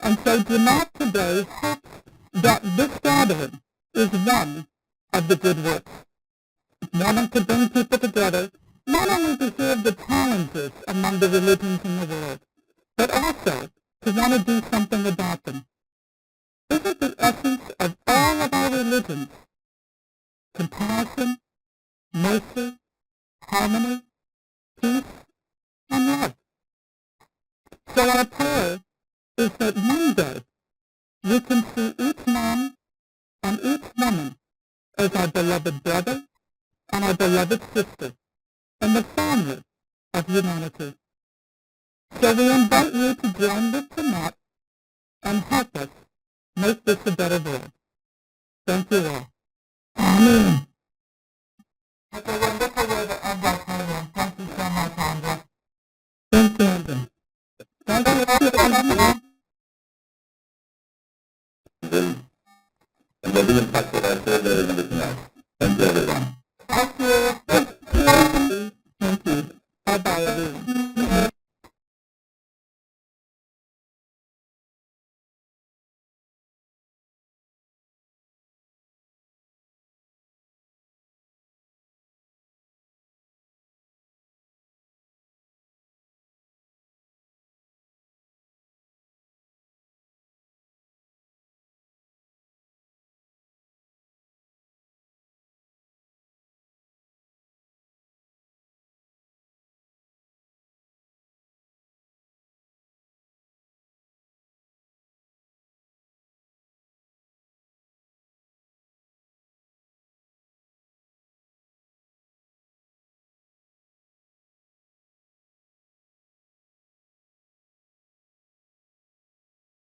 And so JAMAAT today hopes that this gathering is one of the good works, wanting to bring people together, not only to hear the challenges among the religions in the world, but also to want to do something about them. Isn't the essence of all of our religions compassion, mercy, harmony, peace, and love? So our prayer is that one day we can see each man and each woman as our beloved brother and our beloved sister in the family of humanity. So we invite you to join with JAMAAT and help us make this a better world. Thank you all. Amen. That's a wonderful way to end our program. Thank you so much, Andra. Thank you, Andra. Thank you. And we'll be in touch with our survey and everything else. Thank you, everyone. Thank you. Thank you. Bye-bye, everyone.